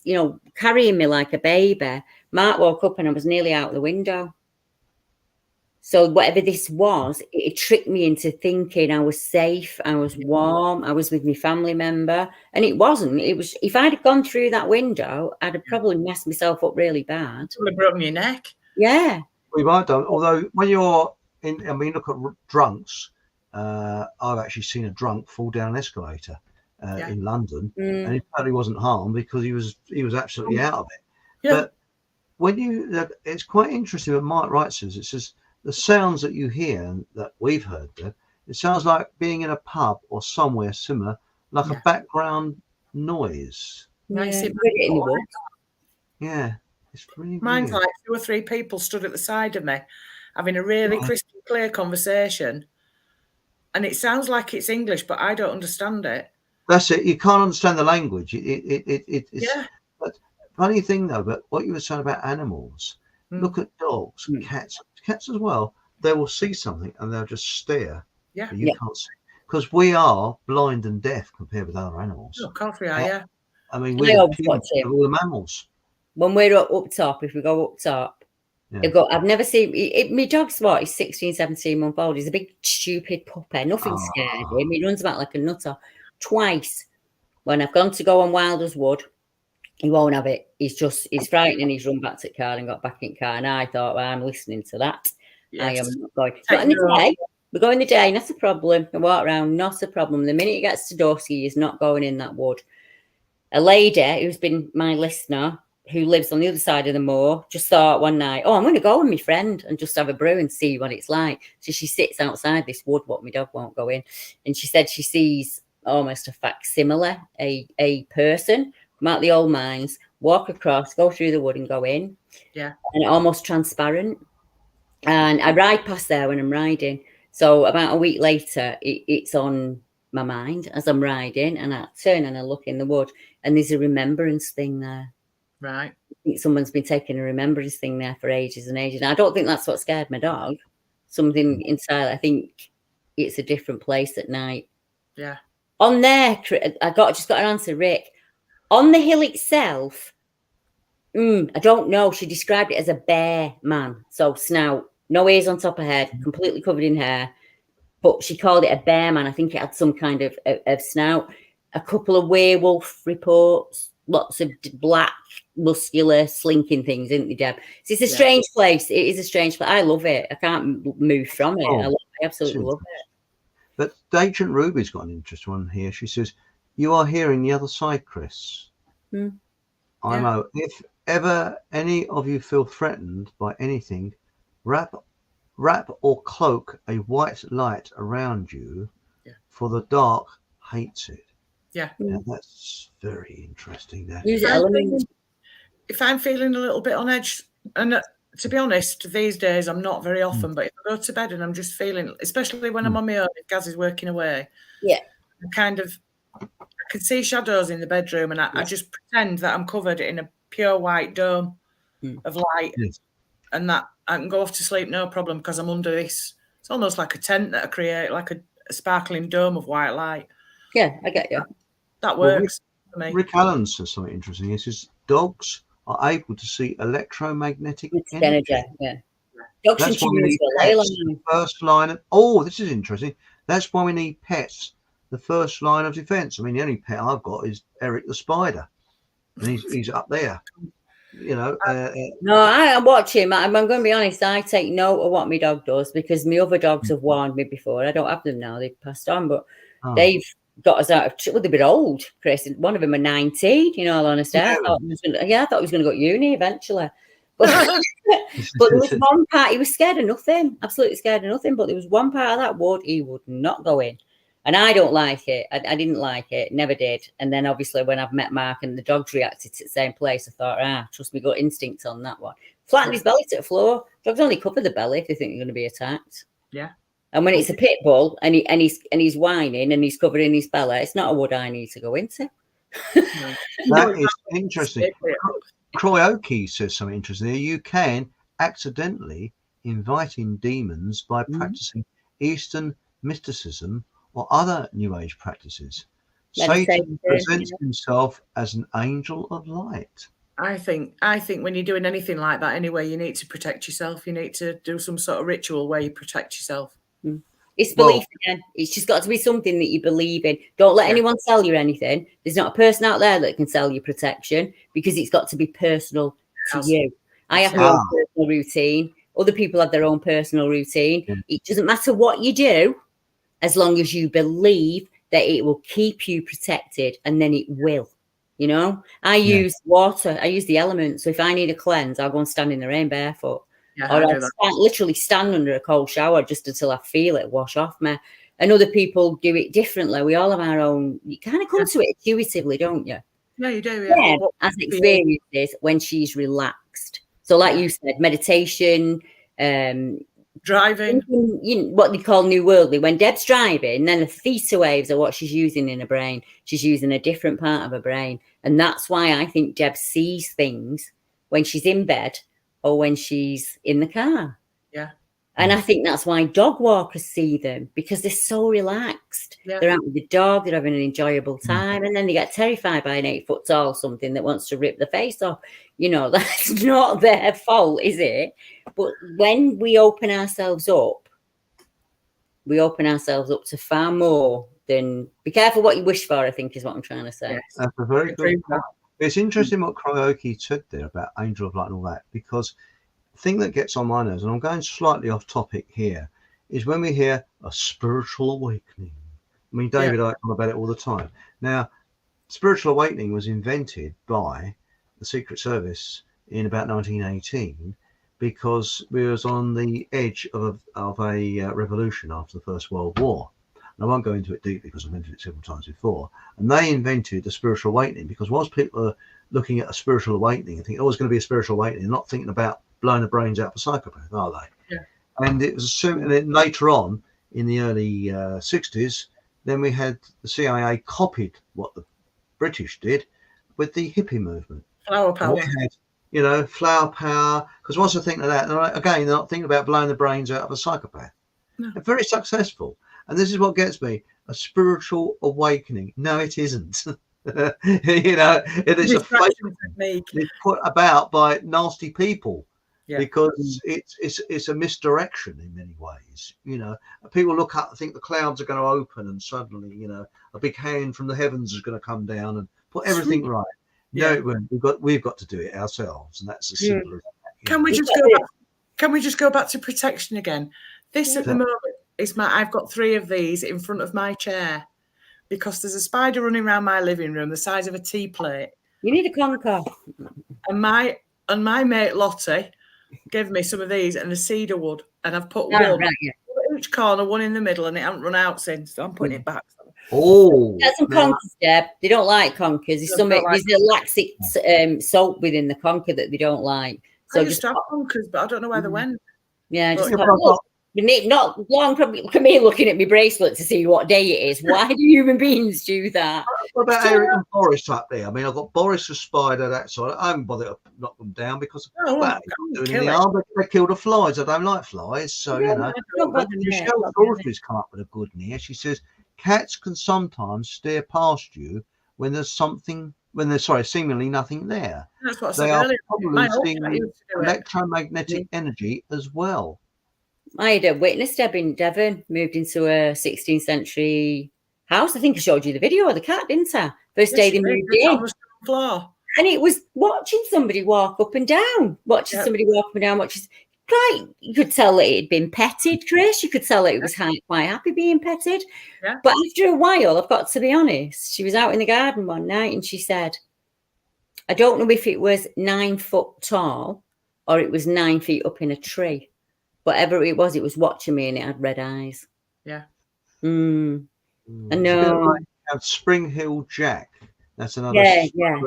carrying me like a baby. Mark woke up and I was nearly out the window. So whatever this was, it tricked me into thinking I was safe, I was warm, I was with my family member. And it wasn't. It was, if I'd have gone through that window, I'd have probably messed myself up really bad. Would have broken your neck. Yeah. We might have done. Although when you're look at drunks, I've actually seen a drunk fall down an escalator in London, and he probably wasn't harmed because he was absolutely out of it. Yeah. But when it's quite interesting what Mike Wright says. It says, the sounds that you hear that we've heard, it sounds like being in a pub or somewhere similar like a background noise. Nice. Yeah, read it in the book. Yeah, it's really Mine's weird. like 2 or 3 people stood at the side of me having a really crystal clear conversation. And it sounds like it's English, but I don't understand it. That's it. You can't understand the language. It's Yeah. But funny thing though, but what you were saying about animals, look at dogs, cats as well. They will see something and they'll just stare. Yeah. But you can't see. Because we are blind and deaf compared with other animals. Oh, of course we are, yeah. I mean, we're the purest of all the mammals. When we're up top, if we go up top, I've never seen it. My dog's what? He's 16, 17 month old. He's a big, stupid puppy. Nothing scared him. He runs about like a nutter. Twice when I've gone to go on Wilder's Wood, he won't have it. He's frightened and he's run back to the car and got back in the car. And I thought, well, I'm listening to that. Yes. I am not going. But in the day, we go in the day, not a problem. I walk around, not a problem. The minute it gets to dusk, he is not going in that wood. A lady who's been my listener, who lives on the other side of the moor, just thought one night, I'm going to go with my friend and just have a brew and see what it's like. So she sits outside this wood, what my dog won't go in. And she said she sees almost a facsimile, a person from out the old mines, walk across, go through the wood and go in. Yeah. And almost transparent. And I ride past there when I'm riding. So about a week later, it's on my mind as I'm riding, and I turn and I look in the wood and there's a remembrance thing there. Right. I think someone's been taking a remembrance thing there for ages and ages. And I don't think that's what scared my dog. Something inside, I think it's a different place at night. Yeah. On there, I just got an answer, Rick. On the hill itself, I don't know. She described it as a bear man. So snout, no ears on top of head, completely covered in hair. But she called it a bear man. I think it had some kind of snout. A couple of werewolf reports, lots of black, muscular, slinking things, isn't it, Deb? So it's a strange place. It is a strange place. I love it. I can't move from it. I absolutely love it. But Agent Ruby's got an interesting one here. She says, you are hearing the other side, Chris. I know. If ever any of you feel threatened by anything, wrap or cloak a white light around you, for the dark hates it. Yeah. That's very interesting. If I'm feeling a little bit on edge, and to be honest, these days I'm not very often, but if I go to bed and I'm just feeling, especially when I'm on my own, if Gaz is working away, I can see shadows in the bedroom, and I just pretend that I'm covered in a pure white dome of light, and that I can go off to sleep no problem because I'm under this. It's almost like a tent that I create, like a sparkling dome of white light. Yeah, I get you. That works for me. Rick Allen says something interesting. He says dogs are able to see electromagnetic energy. Dogs That's why we need pets. The first line of, this is interesting. That's why we need pets. The first line of defense. I mean, the only pet I've got is Eric the spider, and he's up there. You know. No, I watch him. I'm going to be honest. I take note of what my dog does because my other dogs have warned me before. I don't have them now; they've passed on, but they've got us out of. Well, they're a bit old, Chris. One of them are 19. You know, all honesty. I thought he was going to go to uni eventually. But there was one part he was scared of nothing, absolutely scared of nothing. But there was one part of that wood he would not go in. And I don't like it. I didn't like it. Never did. And then obviously when I've met Mark and the dogs reacted to the same place, I thought, trust me, got instinct on that one. Flattened his belly to the floor. Dogs only cover the belly if they think they're going to be attacked. Yeah. And when it's a pit bull and he's whining and he's covering his belly, it's not a wood I need to go into. That is interesting. Croy Oakey says something interesting. You can accidentally invite in demons by practicing Eastern mysticism or other New Age practices. Satan presents himself as an angel of light. I think when you're doing anything like that anyway, you need to protect yourself. You need to do some sort of ritual where you protect yourself. It's belief again. It's just got to be something that you believe in. Don't let anyone sell you anything. There's not a person out there that can sell you protection because it's got to be personal to you. I have my own personal routine. Other people have their own personal routine. Yeah. It doesn't matter what you do, as long as you believe that it will keep you protected, and then it will. You know, I use water. I use the elements. So if I need a cleanse, I'll go and stand in the rain barefoot. Or I'll literally stand under a cold shower just until I feel it wash off me. and other people do it differently. We all have our own. You kind of come to it intuitively, don't you? Yeah, you do. Yeah, as experiences when she's relaxed. So, like you said, meditation, driving, what they call new worldly. When Deb's driving, then the theta waves are what she's using in her brain. She's using a different part of her brain, and that's why I think Deb sees things when she's in bed or when she's in the car. Yeah. And I think that's why dog walkers see them, because they're so relaxed. Yeah. They're out with the dog, they're having an enjoyable time, and then they get terrified by an 8 foot tall something that wants to rip the face off. You know, that's not their fault, is it? But when we open ourselves up to far more than, be careful what you wish for, I think is what I'm trying to say. Yes. That's a very good point. It's interesting what Cryoki said there about Angel of Light and all that, because thing that gets on my nerves, and I'm going slightly off topic here, is when we hear a spiritual awakening. I mean, David, I talk about it all the time. Now, spiritual awakening was invented by the Secret Service in about 1918 because we was on the edge of a revolution after the First World War. And I won't go into it deeply because I've mentioned it several times before. And they invented the spiritual awakening because whilst people are looking at a spiritual awakening and think, oh, it's going to be a spiritual awakening, they're not thinking about blowing the brains out of a psychopath, are they? Yeah. And it was and then later on in the early 60s, then we had the CIA copied what the British did with the hippie movement. Flower power. Had, flower power. Because once I think of that, again, they're not thinking about blowing the brains out of a psychopath. No. They're very successful. And this is what gets me, a spiritual awakening. No, it isn't. It is a fake technique put about by nasty people. Yeah. Because it's a misdirection in many ways. People look up, think the clouds are going to open, and suddenly, a big hand from the heavens is going to come down and put everything right. No, it won't. We've got to do it ourselves, and that's as simple as that. Can we just go back to protection again? This at the moment is I've got 3 of these in front of my chair because there's a spider running around my living room the size of a tea plate. You need a conker. And my mate Lottie gave me some of these and a cedar wood, and I've put one in each corner, one in the middle, and it hasn't run out since, so I'm putting it back. Oh, that's some conkers, Deb. They don't like conkers. There's a laxic salt within the conker that they don't like. So I just have conkers, but I don't know where they went. Yeah, just not long. Probably look at me looking at my bracelet to see what day it is. Why do human beings do that? What about Eric and Boris up there? I mean, I've got Boris the spider that side. I haven't bothered to knock them down because they kill the flies. I don't like flies, so Michelle Thornberry's come up with a good one here. She says cats can sometimes steer past you when there's seemingly nothing there. That's what I said earlier. Probably seeing electromagnetic energy as well. I had a witness, Deb, in Devon, moved into a 16th century house. I think I showed you the video of the cat, didn't I? First day they moved in. And it was watching somebody walk up and down, which is quite, you could tell that it had been petted, Chris. You could tell that it was quite happy being petted. Yeah. But after a while, I've got to be honest, she was out in the garden one night and she said, I don't know if it was 9 foot tall or it was 9 feet up in a tree. Whatever it was watching me and it had red eyes. Yeah. I know. Have Spring Hill Jack. That's another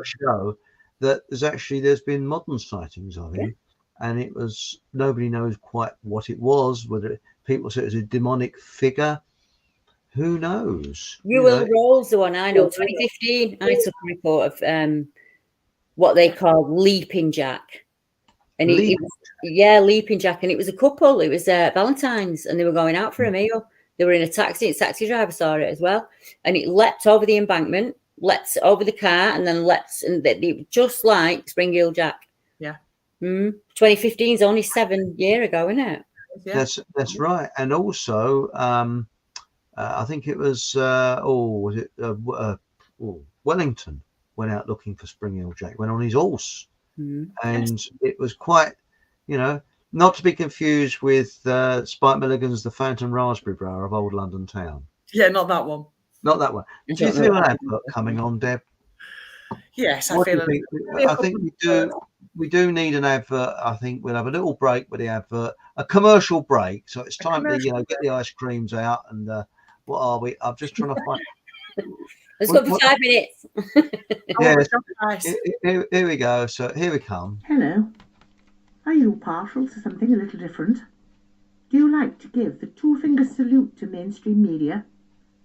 show that there's been modern sightings of him. And it was, nobody knows quite what it was, whether people say it was a demonic figure. Who knows? Will Rolls, the one I know, 2015, I took a report of what they call Leaping Jack. And Leaping Jack. And it was a couple. It was Valentine's, and they were going out for a meal. They were in a taxi. The taxi driver saw it as well. And it leapt over the embankment, leapt over the car, and then just like Spring Hill Jack. Yeah. 2015 is only 7 years ago, isn't it? Yeah. That's right. And also, I think it was Wellington went out looking for Spring Hill Jack. Went on his horse, and it was quite, not to be confused with Spike Milligan's The Phantom Raspberry Briar of Old London Town. Yeah, not that one. Not that one. Do you feel an advert coming on, Deb? Yes, I feel it. I think we do. We do need an advert. I think we'll have a little break with the advert, a commercial break. So it's time to get the ice creams out and What are we? I'm just trying to find. Let's go for 5 minutes. Yes. Nice. Here we go. So here we come. Hello. Are you partial to something a little different? Do you like to give the two-finger salute to mainstream media?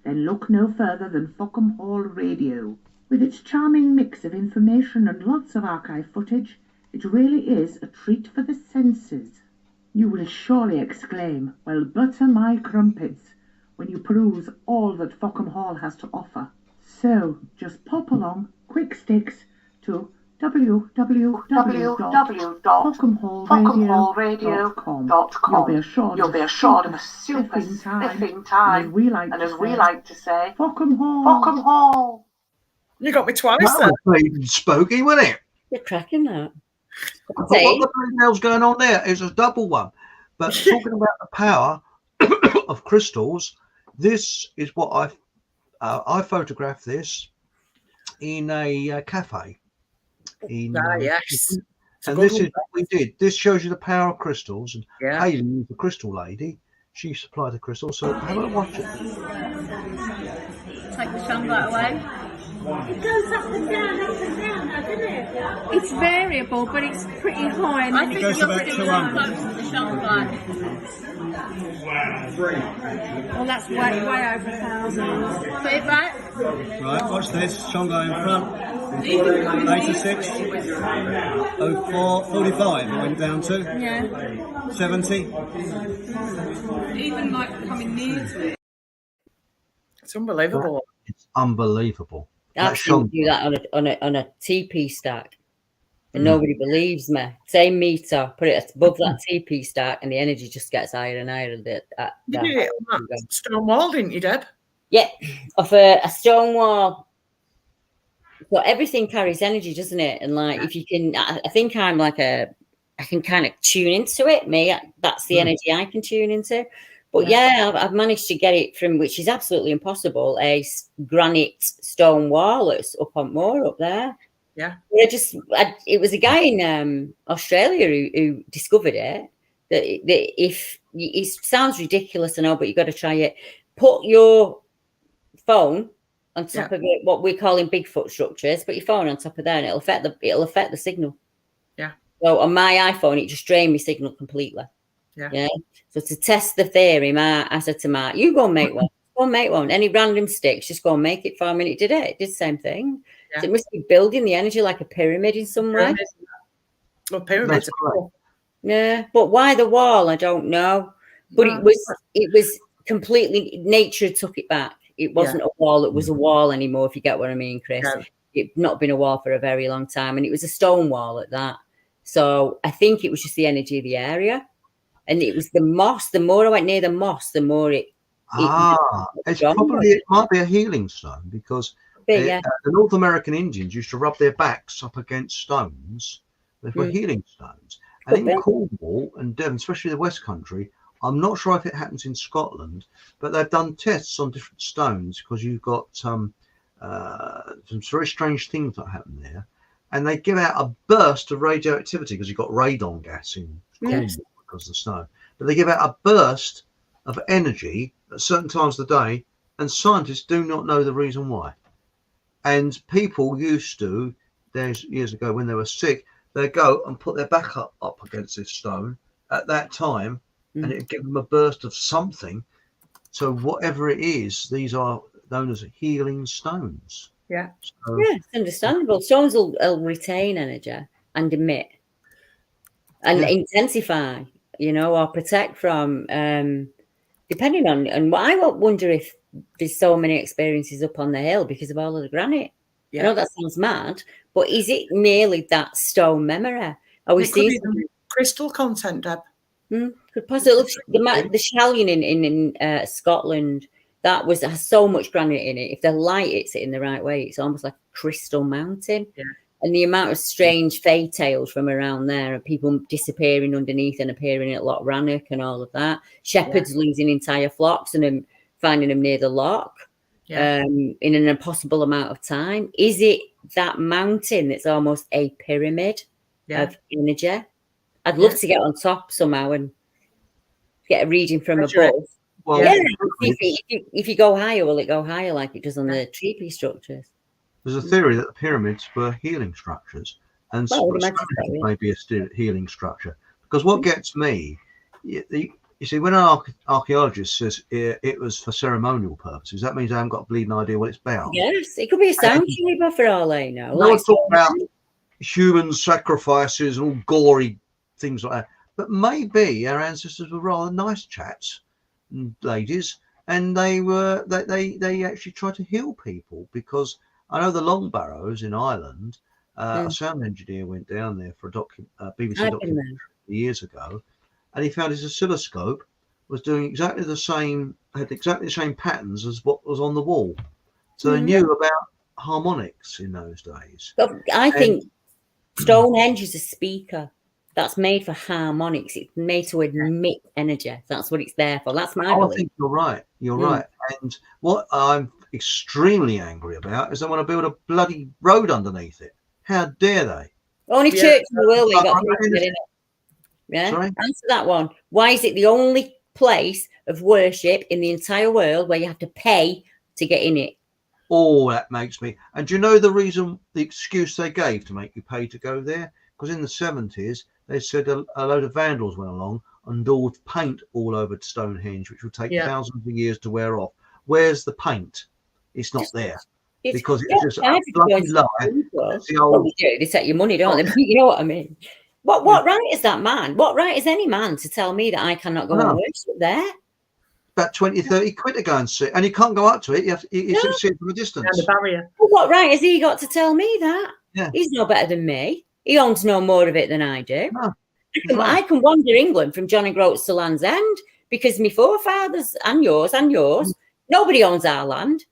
Then look no further than Fockham Hall Radio. With its charming mix of information and lots of archive footage, it really is a treat for the senses. You will surely exclaim, well, butter my crumpets, when you peruse all that Fockham Hall has to offer. So, just pop along, quick sticks, to www.fockhamhallradio.com. You'll be assured of a super spiffing time, and as we like to say, Fockham Hall. Fockham Hall. You got me twice That then. was pretty spooky, wasn't it? You're cracking that. But what the hell's going on there is a double one. But talking about the power of crystals, this is what I photographed this in a cafe. Yes. And this is what we did. This shows you the power of crystals. And Yeah. Hayley is the crystal lady. She supplied the crystals. So have a watch it. Take the sunlight away. It goes up and down, doesn't it? It's variable, but it's pretty high. And I think goes you're about pretty 200. close to the sunlight. Well, that's way over 1,000. Put it back. Right, watch this. Chongo in front. 86. 04. 45. It went down to. Yeah. 70. Even like coming near to it. It's unbelievable. It's unbelievable. I've seen do that on a TP stack, and nobody believes me. Same meter, put it above that TP stack, and the energy just gets higher and higher. You did it on that stone wall, didn't you, Deb? Yeah, off a stone wall. So everything carries energy, doesn't it? And like, if you can, I think I'm like I can kind of tune into it. That's the energy I can tune into. But yeah, I've managed to get it from, which is absolutely impossible, a granite stone wall that's up on moor up there. Yeah. It was a guy in Australia who discovered it. That if it sounds ridiculous, I know, but you got to try it. Put your phone on top of it, what we're calling Bigfoot structures. Put your phone on top of there, and it'll affect the signal. Yeah. So on my iPhone, it just drained my signal completely. Yeah. So to test the theory, I said to Mark, you go and make one. Go and make one. Any random sticks, just go and make it for me. And it did it. It did the same thing. Yeah. So it must be building the energy like a pyramid in some way. Well, pyramids. Yeah. But why the wall? I don't know. But it was completely, nature took it back. It wasn't a wall. It was a wall anymore, if you get what I mean, Chris. Yeah. It'd not been a wall for a very long time. And it was a stone wall at that. So I think it was just the energy of the area. And it was the moss. The more I went near the moss, the more it might be a healing stone, because the North American Indians used to rub their backs up against stones. They were healing stones. And in Cornwall and Devon, especially the West Country, I'm not sure if it happens in Scotland, but they've done tests on different stones, because you've got some very strange things that happen there. And they give out a burst of radioactivity, because you've got radon gas in Cornwall. Because of the snow, but they give out a burst of energy at certain times of the day, and scientists do not know the reason why. And people used to, there's years ago when they were sick, they go and put their back up against this stone at that time, and it give them a burst of something. So whatever it is, these are known as healing stones. Yeah. So, it's understandable. Stones will retain energy and emit and intensify, or protect from, depending on what. I wonder if there's so many experiences up on the hill because of all of the granite. I know that sounds mad, but is it merely that stone memory? Are we seeing crystal content, Deb? Could possibly. The Shallion in Scotland, that has so much granite in it. If the light hits it in the right way, it's almost like a crystal mountain. Yeah. And the amount of strange fae tales from around there, and people disappearing underneath and appearing at Loch Rannoch and all of that. Shepherds losing entire flocks and then finding them near the loch in an impossible amount of time. Is it that mountain that's almost a pyramid of energy? I'd love to get on top somehow and get a reading from above. Well, Yeah, pyramids, if you go higher, will it go higher like it does on the tree structures? there's a theory that the pyramids were healing structures, and Well, I would imagine Stonehenge so, yeah. may be a healing structure. Because what gets me, you see, when an archaeologist says it was for ceremonial purposes, that means I haven't got a bleeding idea what it's about. Yes, it could be a sound chamber for all I know. No one Like talk about human sacrifices and all gory things like that. But maybe our ancestors were rather nice chaps and ladies, and they actually tried to heal people. Because I know the Long Barrows in Ireland, a sound engineer went down there for a BBC documentary years ago, and he found his oscilloscope was doing exactly the same, had exactly the same patterns as what was on the wall. So they knew about harmonics in those days. But I think Stonehenge is a speaker that's made for harmonics. It's made to emit energy. That's what it's there for. That's my belief. I think you're right. You're right. And what I'm extremely angry about is they want to build a bloody road underneath it. How dare they? Only church in the world where you got people to get in it. Yeah. Sorry? Answer that one. Why is it the only place of worship in the entire world where you have to pay to get in it? Oh, that makes me. And do you know the excuse they gave to make you pay to go there? Because in the 70s, they said a load of vandals went along and daubed paint all over Stonehenge, which would take thousands of years to wear off. Where's the paint? It's not there. Because it's just a bloody lie. They take your money, don't they? You know what I mean? What right is that man? What right is any man to tell me that I cannot go and worship there? About 20, 30 quid to go and sit. And you can't go up to it. You have to sit from a distance. And the barrier. Well, what right has he got to tell me that? Yeah. He's no better than me. He owns no more of it than I do. No, I can wander England from Johnny Groats to Land's End because my forefathers and yours, nobody owns our land.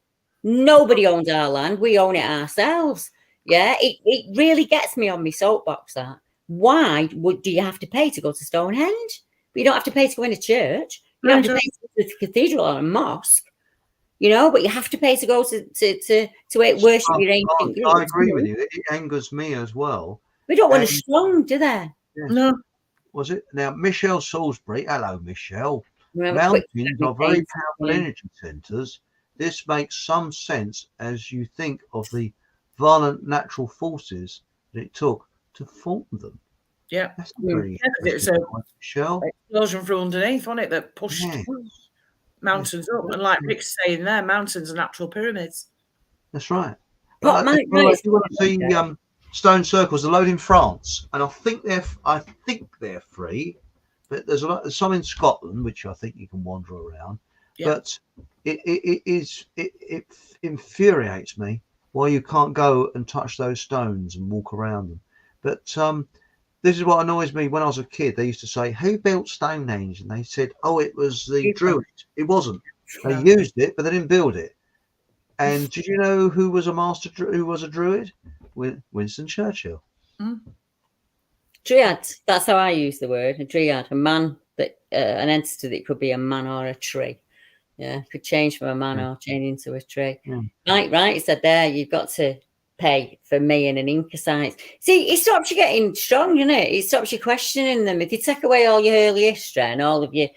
Nobody owns our land. We own it ourselves. Yeah, it really gets me on my soapbox that. Why do you have to pay to go to Stonehenge? But you don't have to pay to go in a church. You don't have to pay to go to the cathedral or a mosque. You know, but you have to pay to go to worship your ancient. I agree with you. It angers me as well. We don't want a strong, do they? Yes. No. Was it? Now, Michelle Salisbury. Hello, Michelle. Mountains are very powerful energy centres. This makes some sense as you think of the violent natural forces that it took to form them. Yeah. That's very it's a Michelle. explosion from underneath, wasn't it, that pushed mountains up. And like Rick's saying there, mountains are natural pyramids. That's right. But if you want to see stone circles, they're loaded in France, and I think they're free. But there's some in Scotland, which I think you can wander around. Yeah. But it infuriates me why you can't go and touch those stones and walk around them. But this is what annoys me. When I was a kid, they used to say, "Who built Stonehenge?" And they said, "Oh, it was the Druids." It wasn't. They used it, but they didn't build it. And did you know who was a Druid? Winston Churchill. Dryad. That's how I use the word. A dryad, a man that an entity that could be a man or a tree. Yeah, could change from a man or change into a tree. Right. It said there, you've got to pay for me and an Inca site. See, it stops you getting strong, isn't it? It stops you questioning them. If you take away all your early history and all of your,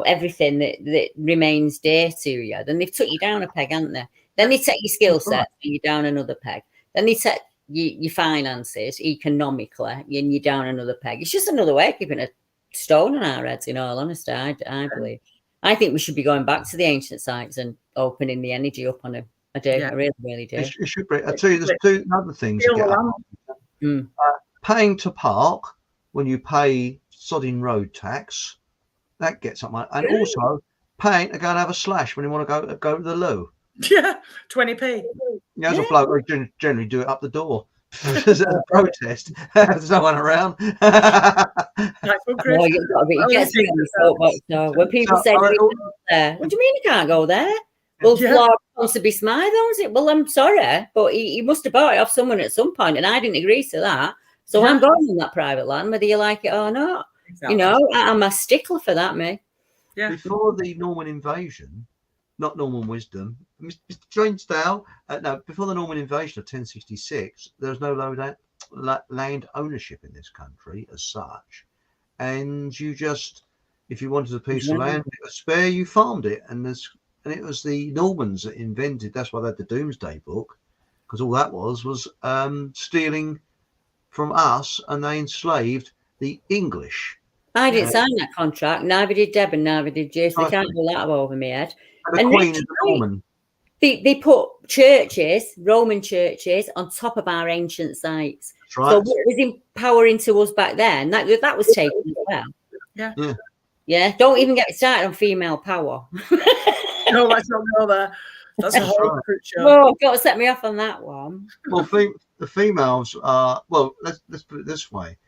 everything that remains dear to you, then they've took you down a peg, haven't they? Then they take your skill set and you down another peg. Then they take your finances economically and you're down another peg. It's just another way of keeping a stone on our heads, in all honesty, I believe. I think we should be going back to the ancient sites and opening the energy up on them. I do. I really, really do. It should be. I tell you, there's two other things. Paying to park when you pay sodding road tax, that gets up my. And also paying to go and have a slash when you want to go to the loo. Yeah, 20p. Yeah, as a bloke, we generally do it up the door. There's a protest. There's no one around. When people say, "What do you mean you can't go there?" Well, Florida wants to be Smythe, owns it. Well, I'm sorry, but he must have bought it off someone at some point, and I didn't agree to that. So I'm going on that private land, whether you like it or not. Exactly. I'm a stickler for that, mate. Yeah. Before the Norman invasion, not Norman wisdom, Mr. Jonesdale. Before the Norman invasion of 1066, there was no land ownership in this country as such, and you just if you wanted a piece of land, it was spare, you farmed it, and it was the Normans that invented. That's why they had the Doomsday Book, because all that was stealing from us, and they enslaved the English. I didn't sign that contract. Neither did Deb, and neither did Jason. They can't pull that over my head. And the Queen is a Norman. They put churches, Roman churches, on top of our ancient sites. That's right. So what was empowering to us back then, that was taken as well. Yeah. Yeah. Don't even get started on female power. No, let's not go there. That's a whole show. Oh, got to set me off on that one. Well, the females are, well, let's put it this way.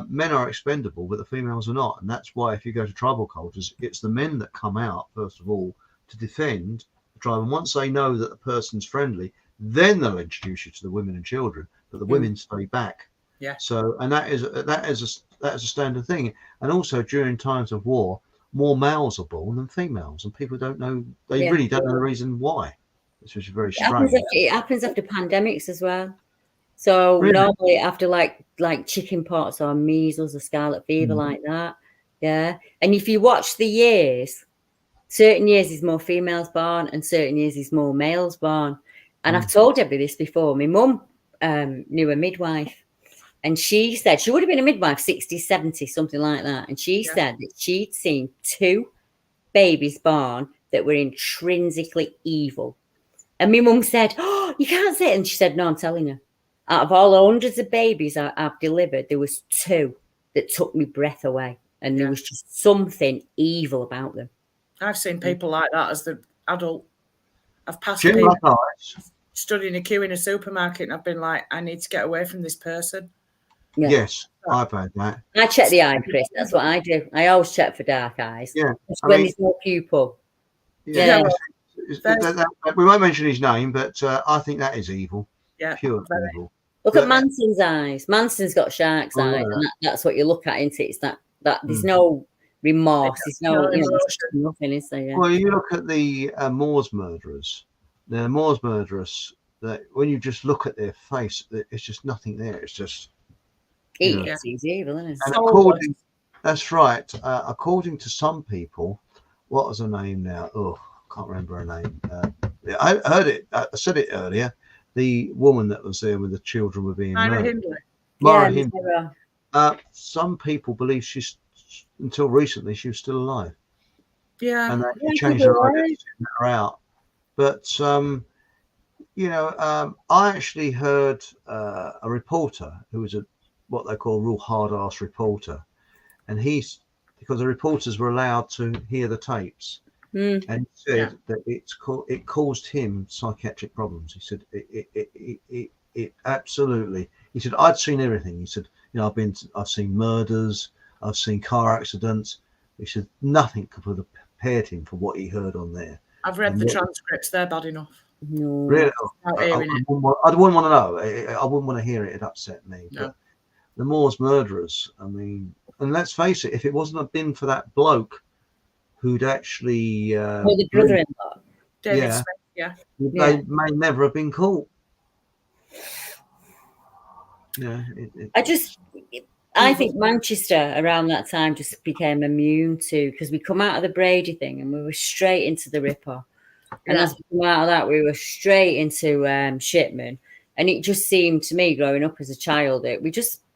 Men are expendable, but the females are not. And that's why if you go to tribal cultures, it's the men that come out, first of all, to defend the tribe. And once they know that the person's friendly, then they'll introduce you to the women and children, but the women stay back. Yeah. So, and that is a standard thing. And also during times of war, more males are born than females, and people don't know. They really don't know the reason why. Which is very strange. It happens after pandemics as well. So normally after like chicken pox or measles or scarlet fever like that. Yeah. And if you watch the years, certain years is more females born and certain years is more males born. And I've told Debbie this before. My mum knew a midwife, and she said she would have been a midwife 60, 70, something like that. And she said that she'd seen 2 babies born that were intrinsically evil. And my mum said, "Oh, you can't say it." And she said, "No, I'm telling you. Out of all the hundreds of babies I've delivered, there was 2 that took me breath away. And there was just something evil about them." I've seen people like that as the adult. I've passed Jim, people like stood in a queue in a supermarket, and I've been like, I need to get away from this person. Yeah. Yes, I've had that. I check the eye, Chris. That's what I do. I always check for dark eyes. Yeah. When there's no pupil. Yeah. We won't mention his name, but I think that is evil. Yeah. Pure evil. Look at Manson's eyes. Manson's got shark's eyes, and that's what you look at, isn't it? It's that there's no remorse. There's no nothing, is there? Yeah. Well, you look at the Moors murderers. The Moors murderers, that when you just look at their face, it's just nothing there. It's just It's evil, isn't it? And that's right. According to some people, what was her name now? Oh, can't remember her name. I heard it. I said it earlier. The woman that was there with the children were being murdered. Mara Hindley. Some people believe she's, until recently, she was still alive. Yeah. And they changed her identity and her out. But, I actually heard a reporter who was what they call a real hard-ass reporter. And because the reporters were allowed to hear the tapes. And he said that it caused him psychiatric problems. He said it absolutely. He said I'd seen everything. He said, I've seen murders, I've seen car accidents. He said nothing could have prepared him for what he heard on there. I've read the transcripts; they're bad enough. No. Really, I wouldn't want to know. I wouldn't want to hear it. It upset me. No. But the Moors murderers. I mean, and let's face it, if it wasn't been for that bloke who'd actually the brother-in-law, David Smith, they may never have been caught. I think Manchester around that time just became immune to, because we come out of the Brady thing and we were straight into the Ripper, and as we come out of that, we were straight into Shipman, and it just seemed to me, growing up as a child,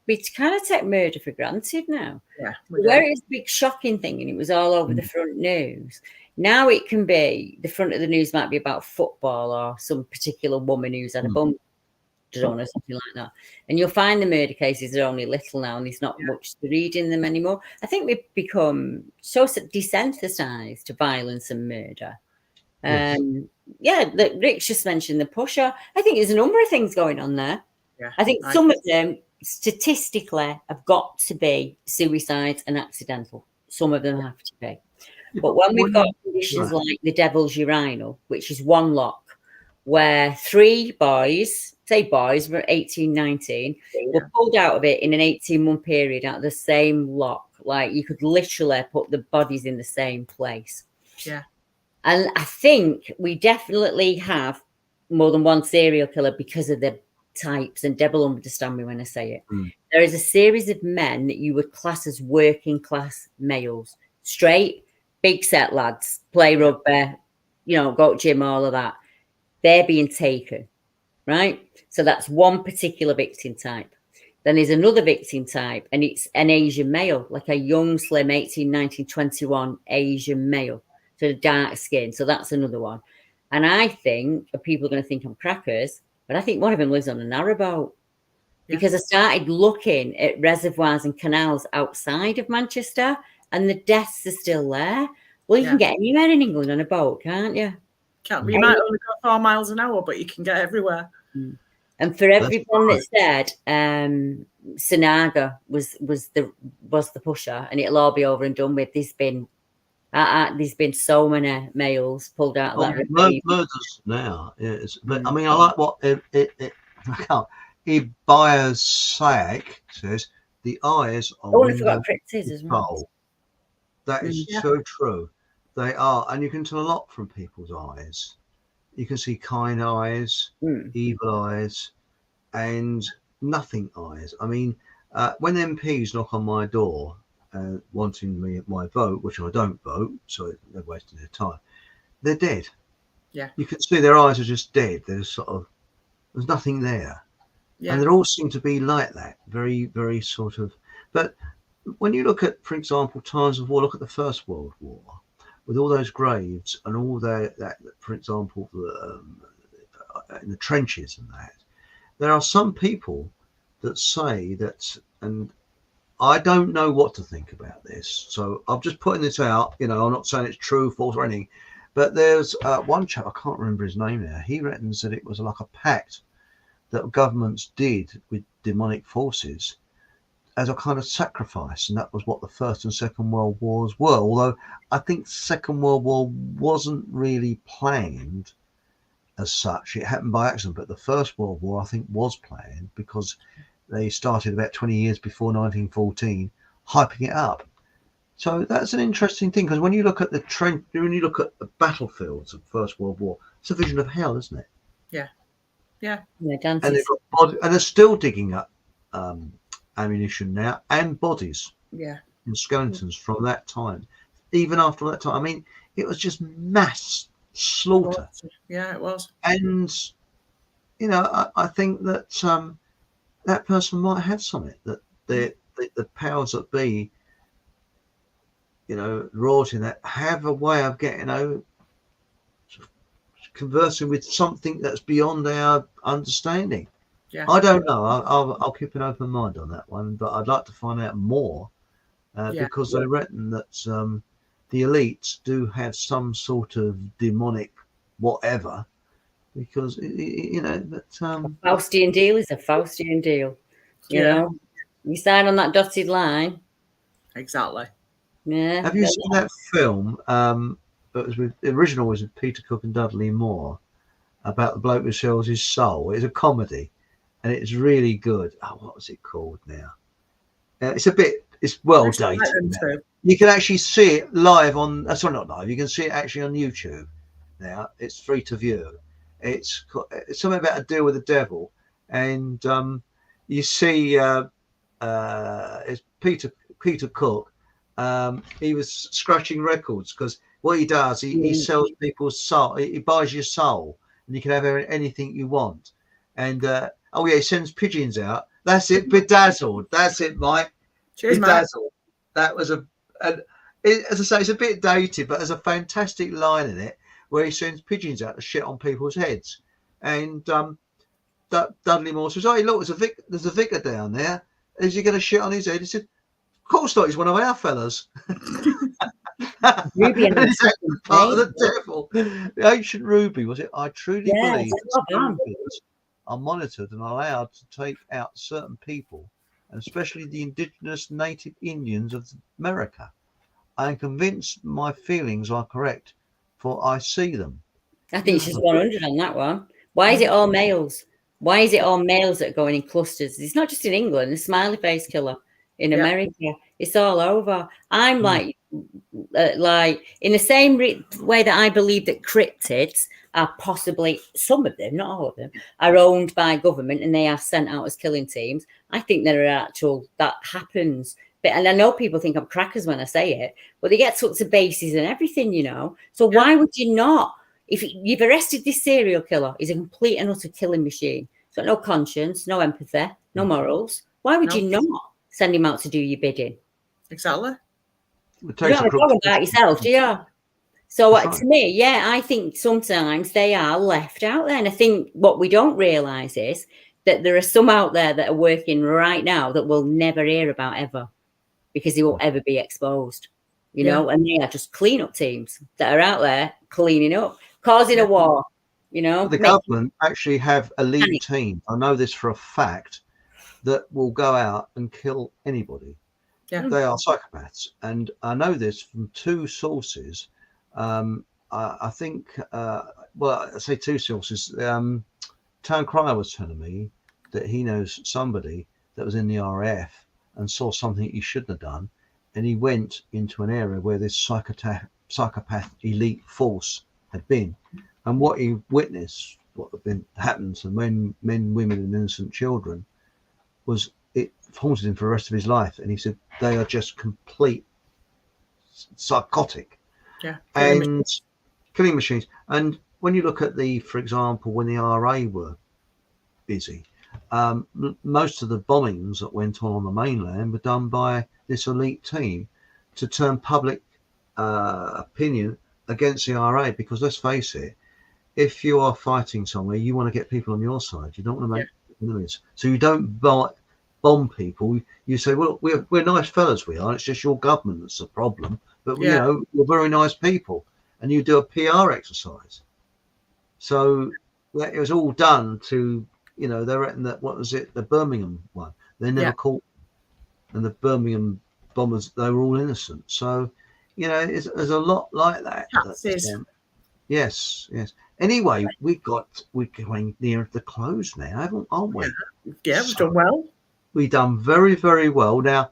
we kind of take murder for granted now. Yeah, where it was a big shocking thing and it was all over the front news. Now it can be, the front of the news might be about football or some particular woman who's had a bum done or something like that. And you'll find the murder cases are only little now, and there's not much to read in them anymore. I think we've become so desensitized to violence and murder. Rick's just mentioned the pusher. I think there's a number of things going on there. Yeah, I think some of them statistically have got to be suicides and accidental. Some of them have to be. But when we've got conditions like the Devil's Urinal, which is one lock, where 3 boys, were 18, 19, were pulled out of it in an 18-month period out of the same lock. Like, you could literally put the bodies in the same place. Yeah. And I think we definitely have more than one serial killer because of the types, and Deb will understand me when I say it. There is a series of men that you would class as working class males straight, big set lads, play rugby, go to gym, all of that. They're being taken, right? So that's one particular victim type. Then there's another victim type, and it's an Asian male, like a young, slim, 18, 19, 21 Asian male, so dark skin. So that's another one. And I think people are going to think I'm crackers, but I think one of them lives on a narrowboat. Because I started looking at reservoirs and canals outside of Manchester, and the deaths are still there. Well, you can get anywhere in England on a boat, can't you? You might only go 4 miles an hour, but you can get everywhere. And for everyone that said Sanaga was the pusher, and it'll all be over and done with, there's been so many males pulled out of that. Murders now, but I mean, I like what I can't. Ibiasak says the eyes are. Oh, I forgot Cryptids as well. That is so true. They are, and you can tell a lot from people's eyes. You can see kind eyes, evil eyes, and nothing eyes. I mean, when MPs knock on my door wanting my vote, which I don't vote, so they're wasting their time, they're dead. Yeah. You can see their eyes are just dead. There's nothing there. Yeah. And they all seem to be like that, very, very sort of. But when you look at, for example, times of war, look at the First World War, with all those graves and all that, for example, in the trenches and that, there are some people that say that, and I don't know what to think about this. So I'm just putting this out. I'm not saying it's true, false, or anything. But there's one chap, I can't remember his name now. He reckons that it was like a pact that governments did with demonic forces as a kind of sacrifice, and that was what the First and Second World Wars were. Although I think Second World War wasn't really planned as such; it happened by accident. But the First World War, I think, was planned because they started about 20 years before 1914, hyping it up. So that's an interesting thing, because when you look at when you look at the battlefields of First World War, it's a vision of hell, isn't it? Yeah. Yeah. And they're still digging up ammunition now and bodies. Yeah. And skeletons from that time. Even after that time. I mean, it was just mass slaughter. Yeah, it was. And, I think that that person might have something, that the powers that be, royalty and that, have a way of getting, conversing with something that's beyond our understanding. Yeah. I don't know. I'll keep an open mind on that one, but I'd like to find out more because they reckon that the elites do have some sort of demonic whatever, because that a Faustian deal is a Faustian deal. You sign on that dotted line. Exactly. Yeah. Have you seen that film? The original was with Peter Cook and Dudley Moore, about the bloke who sells his soul. It's a comedy, and it's really good. Oh, what was it called now? It's well dated. You can actually see it live on. Sorry, not live. You can see it actually on YouTube now. It's free to view. It's something about a deal with the devil, and you see it's Peter Cook. He was scratching records because what he does, he sells people's soul. He buys your soul, and you can have anything you want. And he sends pigeons out. That's it, bedazzled. That's it, Mike. Cheers, bedazzled. Mike. That was as I say, it's a bit dated, but there's a fantastic line in it where he sends pigeons out to shit on people's heads. And Dudley Moore says, "Oh, look, there's a vicar down there. Is he going to shit on his head?" He said, "Of course not. He's one of our fellas." Ruby and part of the devil. The ancient Ruby, was it? I truly believe that are monitored and allowed to take out certain people, and especially the indigenous native Indians of America. I am convinced my feelings are correct, for I see them. I think she's 100 on that one. Why is it all males? Why is it all males that are going in clusters? It's not just in England. The smiley face killer in America. It's all over. I'm like in the same way that I believe that cryptids are possibly, some of them, not all of them, are owned by government and they are sent out as killing teams. I think that happens But, and I know people think I'm crackers when I say it, but they get took to bases and everything, you know. So why would you not? If you've arrested this serial killer, he's a complete and utter killing machine. He's got no conscience, no empathy, no morals. Why would you not send him out to do your bidding? Exactly. You don't have a dog about yourself, do you? So to me, I think sometimes they are left out there. And I think what we don't realise is that there are some out there that are working right now that we'll never hear about ever, because they won't ever be exposed, you know, and they are just clean-up teams that are out there cleaning up, causing a war, you know. The government actually have elite teams. I know this for a fact, that will go out and kill anybody. Yeah. They are psychopaths. And I know this from two sources. I think, well, I say two sources. Town Crier was telling me that he knows somebody that was in the RAF and saw something he shouldn't have done, and he went into an area where this psychopath elite force had been, and what he witnessed, what had been happened to men, women, and innocent children, was it haunted him for the rest of his life. And he said they are just complete psychotic, and killing machines. And when you look at for example, when the RA were busy, most of the bombings that went on the mainland were done by this elite team to turn public opinion against the RA. Because let's face it, if you are fighting somewhere, you want to get people on your side. You don't want to make enemies. So you don't bomb people. You say, well, we're nice fellas, we are. It's just your government that's the problem. But you know, we're very nice people, and you do a PR exercise. So it was all done to, you know, they reckon that, what was it, the Birmingham one, they never caught, and the Birmingham bombers, they were all innocent. So, you know, there's a lot like that. Yes. Anyway, we're going near the close now, aren't we? Yeah, we've done well. We've done very, very well. Now,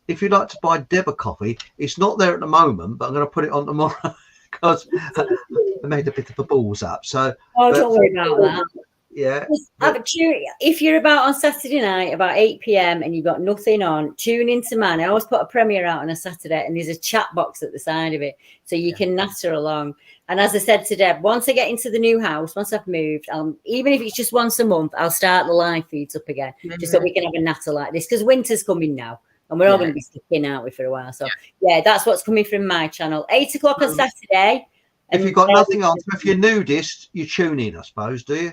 if you'd like to buy Deb a coffee, it's not there at the moment, but I'm going to put it on tomorrow because I made a bit of a balls up. So, don't worry about that. Yeah. If you're about on Saturday night, about 8 p.m. and you've got nothing on, tune into mine. I always put a premiere out on a Saturday, and there's a chat box at the side of it, so you can natter along. And as I said to Deb, once I get into the new house, once I've moved, even if it's just once a month, I'll start the live feeds up again, just so we can have a natter like this, because winter's coming now, and we're all going to be sticking, aren't we, for a while? So, that's what's coming from my channel. 8 o'clock on Saturday. If you've got nothing on, if you're nudist, you tune in, I suppose, do you?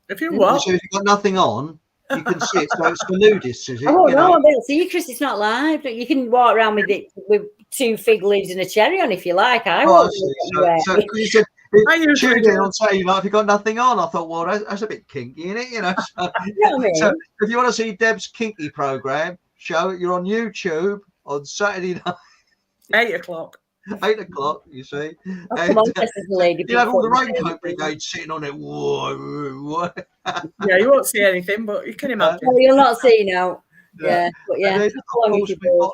If you what? So if you've got nothing on, you can see it. So it's for nudists, is it? Oh, no, I don't see you, Chris. It's not live. You can walk around with it with 2 fig leaves and a cherry on if you like. I won't. So you said, tune in on Saturday night if you've got nothing on. I thought, well, that's a bit kinky, isn't it? You know. So if you want to see Deb's kinky program show, you're on YouTube on Saturday night. 8 o'clock. 8 o'clock, you see. Come on, lady. You have all the raincoat brigade sitting on it. Whoa. Yeah, you won't see anything, but you can imagine. No, you'll not see now. Yeah, but And then, of course, we've got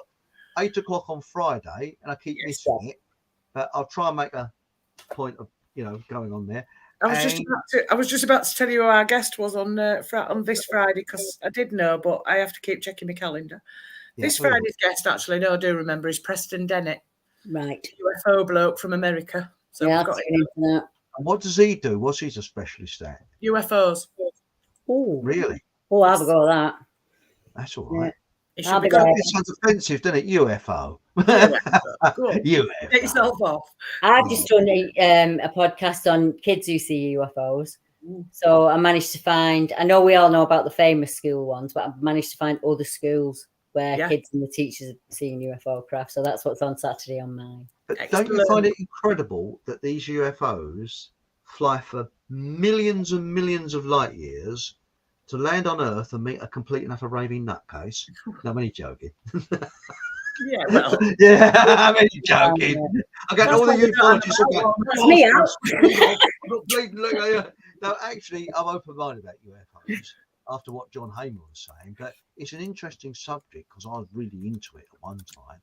8 o'clock on Friday, and I keep missing it, but I'll try and make a point of, you know, going on there. I was just about to tell you who our guest was on this Friday, because I did know, but I have to keep checking my calendar. This Friday's guest, actually, no, I do remember, is Preston Dennett. Right. UFO bloke from America. So yeah, I've got it. And what does he do? What's he a specialist at? UFOs. Oh, really? Oh, I'll have a go at that. That's all right. Yeah. It sounds offensive, doesn't it? UFO. UFO. Get yourself off. I've just done a podcast on kids who see UFOs. So I managed to find, I know we all know about the famous school ones, but I've managed to find other schools where kids and the teachers are seeing UFO craft. So that's what's on Saturday on mine. But don't you find it incredible that these UFOs fly for millions and millions of light years to land on Earth and meet a complete and utter raving nutcase? No, I'm only joking. Yeah, well. Yeah, I'm only joking. I got all the ufologists. That's me out. No, actually, I'm open-minded about UFOs after what John Hamer was saying, but it's an interesting subject because I was really into it at one time.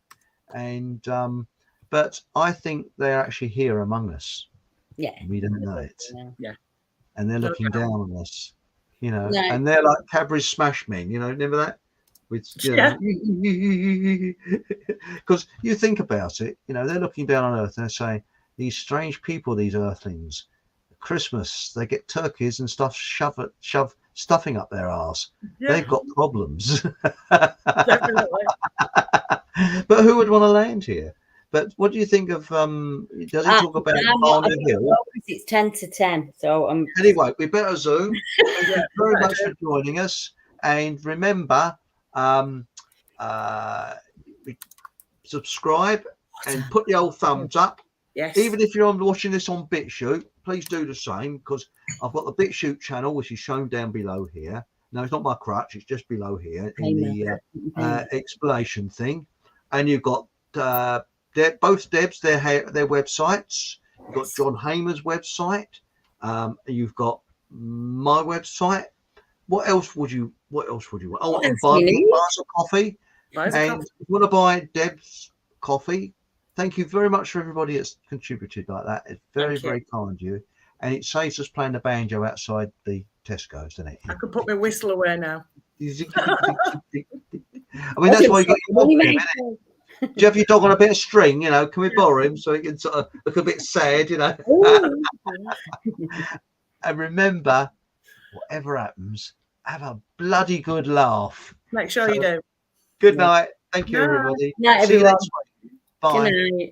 And but I think they're actually here among us. Yeah. We don't know it. Yeah. And they're looking down on us, you know, and they're like Cadbury's Smash Men, you know, remember that? with, because you think about it, they're looking down on Earth and they're saying, these strange people, these Earthlings, Christmas, they get turkeys and stuff shove stuffing up their arse. Yeah. They've got problems. Definitely. But who would want to land here? But what do you think of, does he talk about Barnard Hill? It's 10 to 10. So anyway, we better zoom. Thank you very much for joining us. And remember, subscribe and put the old thumbs up. Yes. Even if you're watching this on BitChute, please do the same, because I've got the BitChute channel, which is shown down below here. No, it's not my crutch. It's just below here in the explanation thing. And you've got both Debs, their websites. You've got John Hamer's website. You've got my website. What else would you want? Oh, and buy bars of coffee. And if you want to buy Deb's coffee, thank you very much for everybody that's contributed like that. It's very, very kind of you. And it saves us playing the banjo outside the Tesco's, doesn't it? I can put my whistle away now. I mean, that's why you got your dog, do you have your dog on a bit of string? Can we borrow him so he can sort of look a bit sad, And remember, whatever happens, have a bloody good laugh. Make sure you do. Good night. Thank you, everybody. Night, See you everyone. next week. Bye. Good night.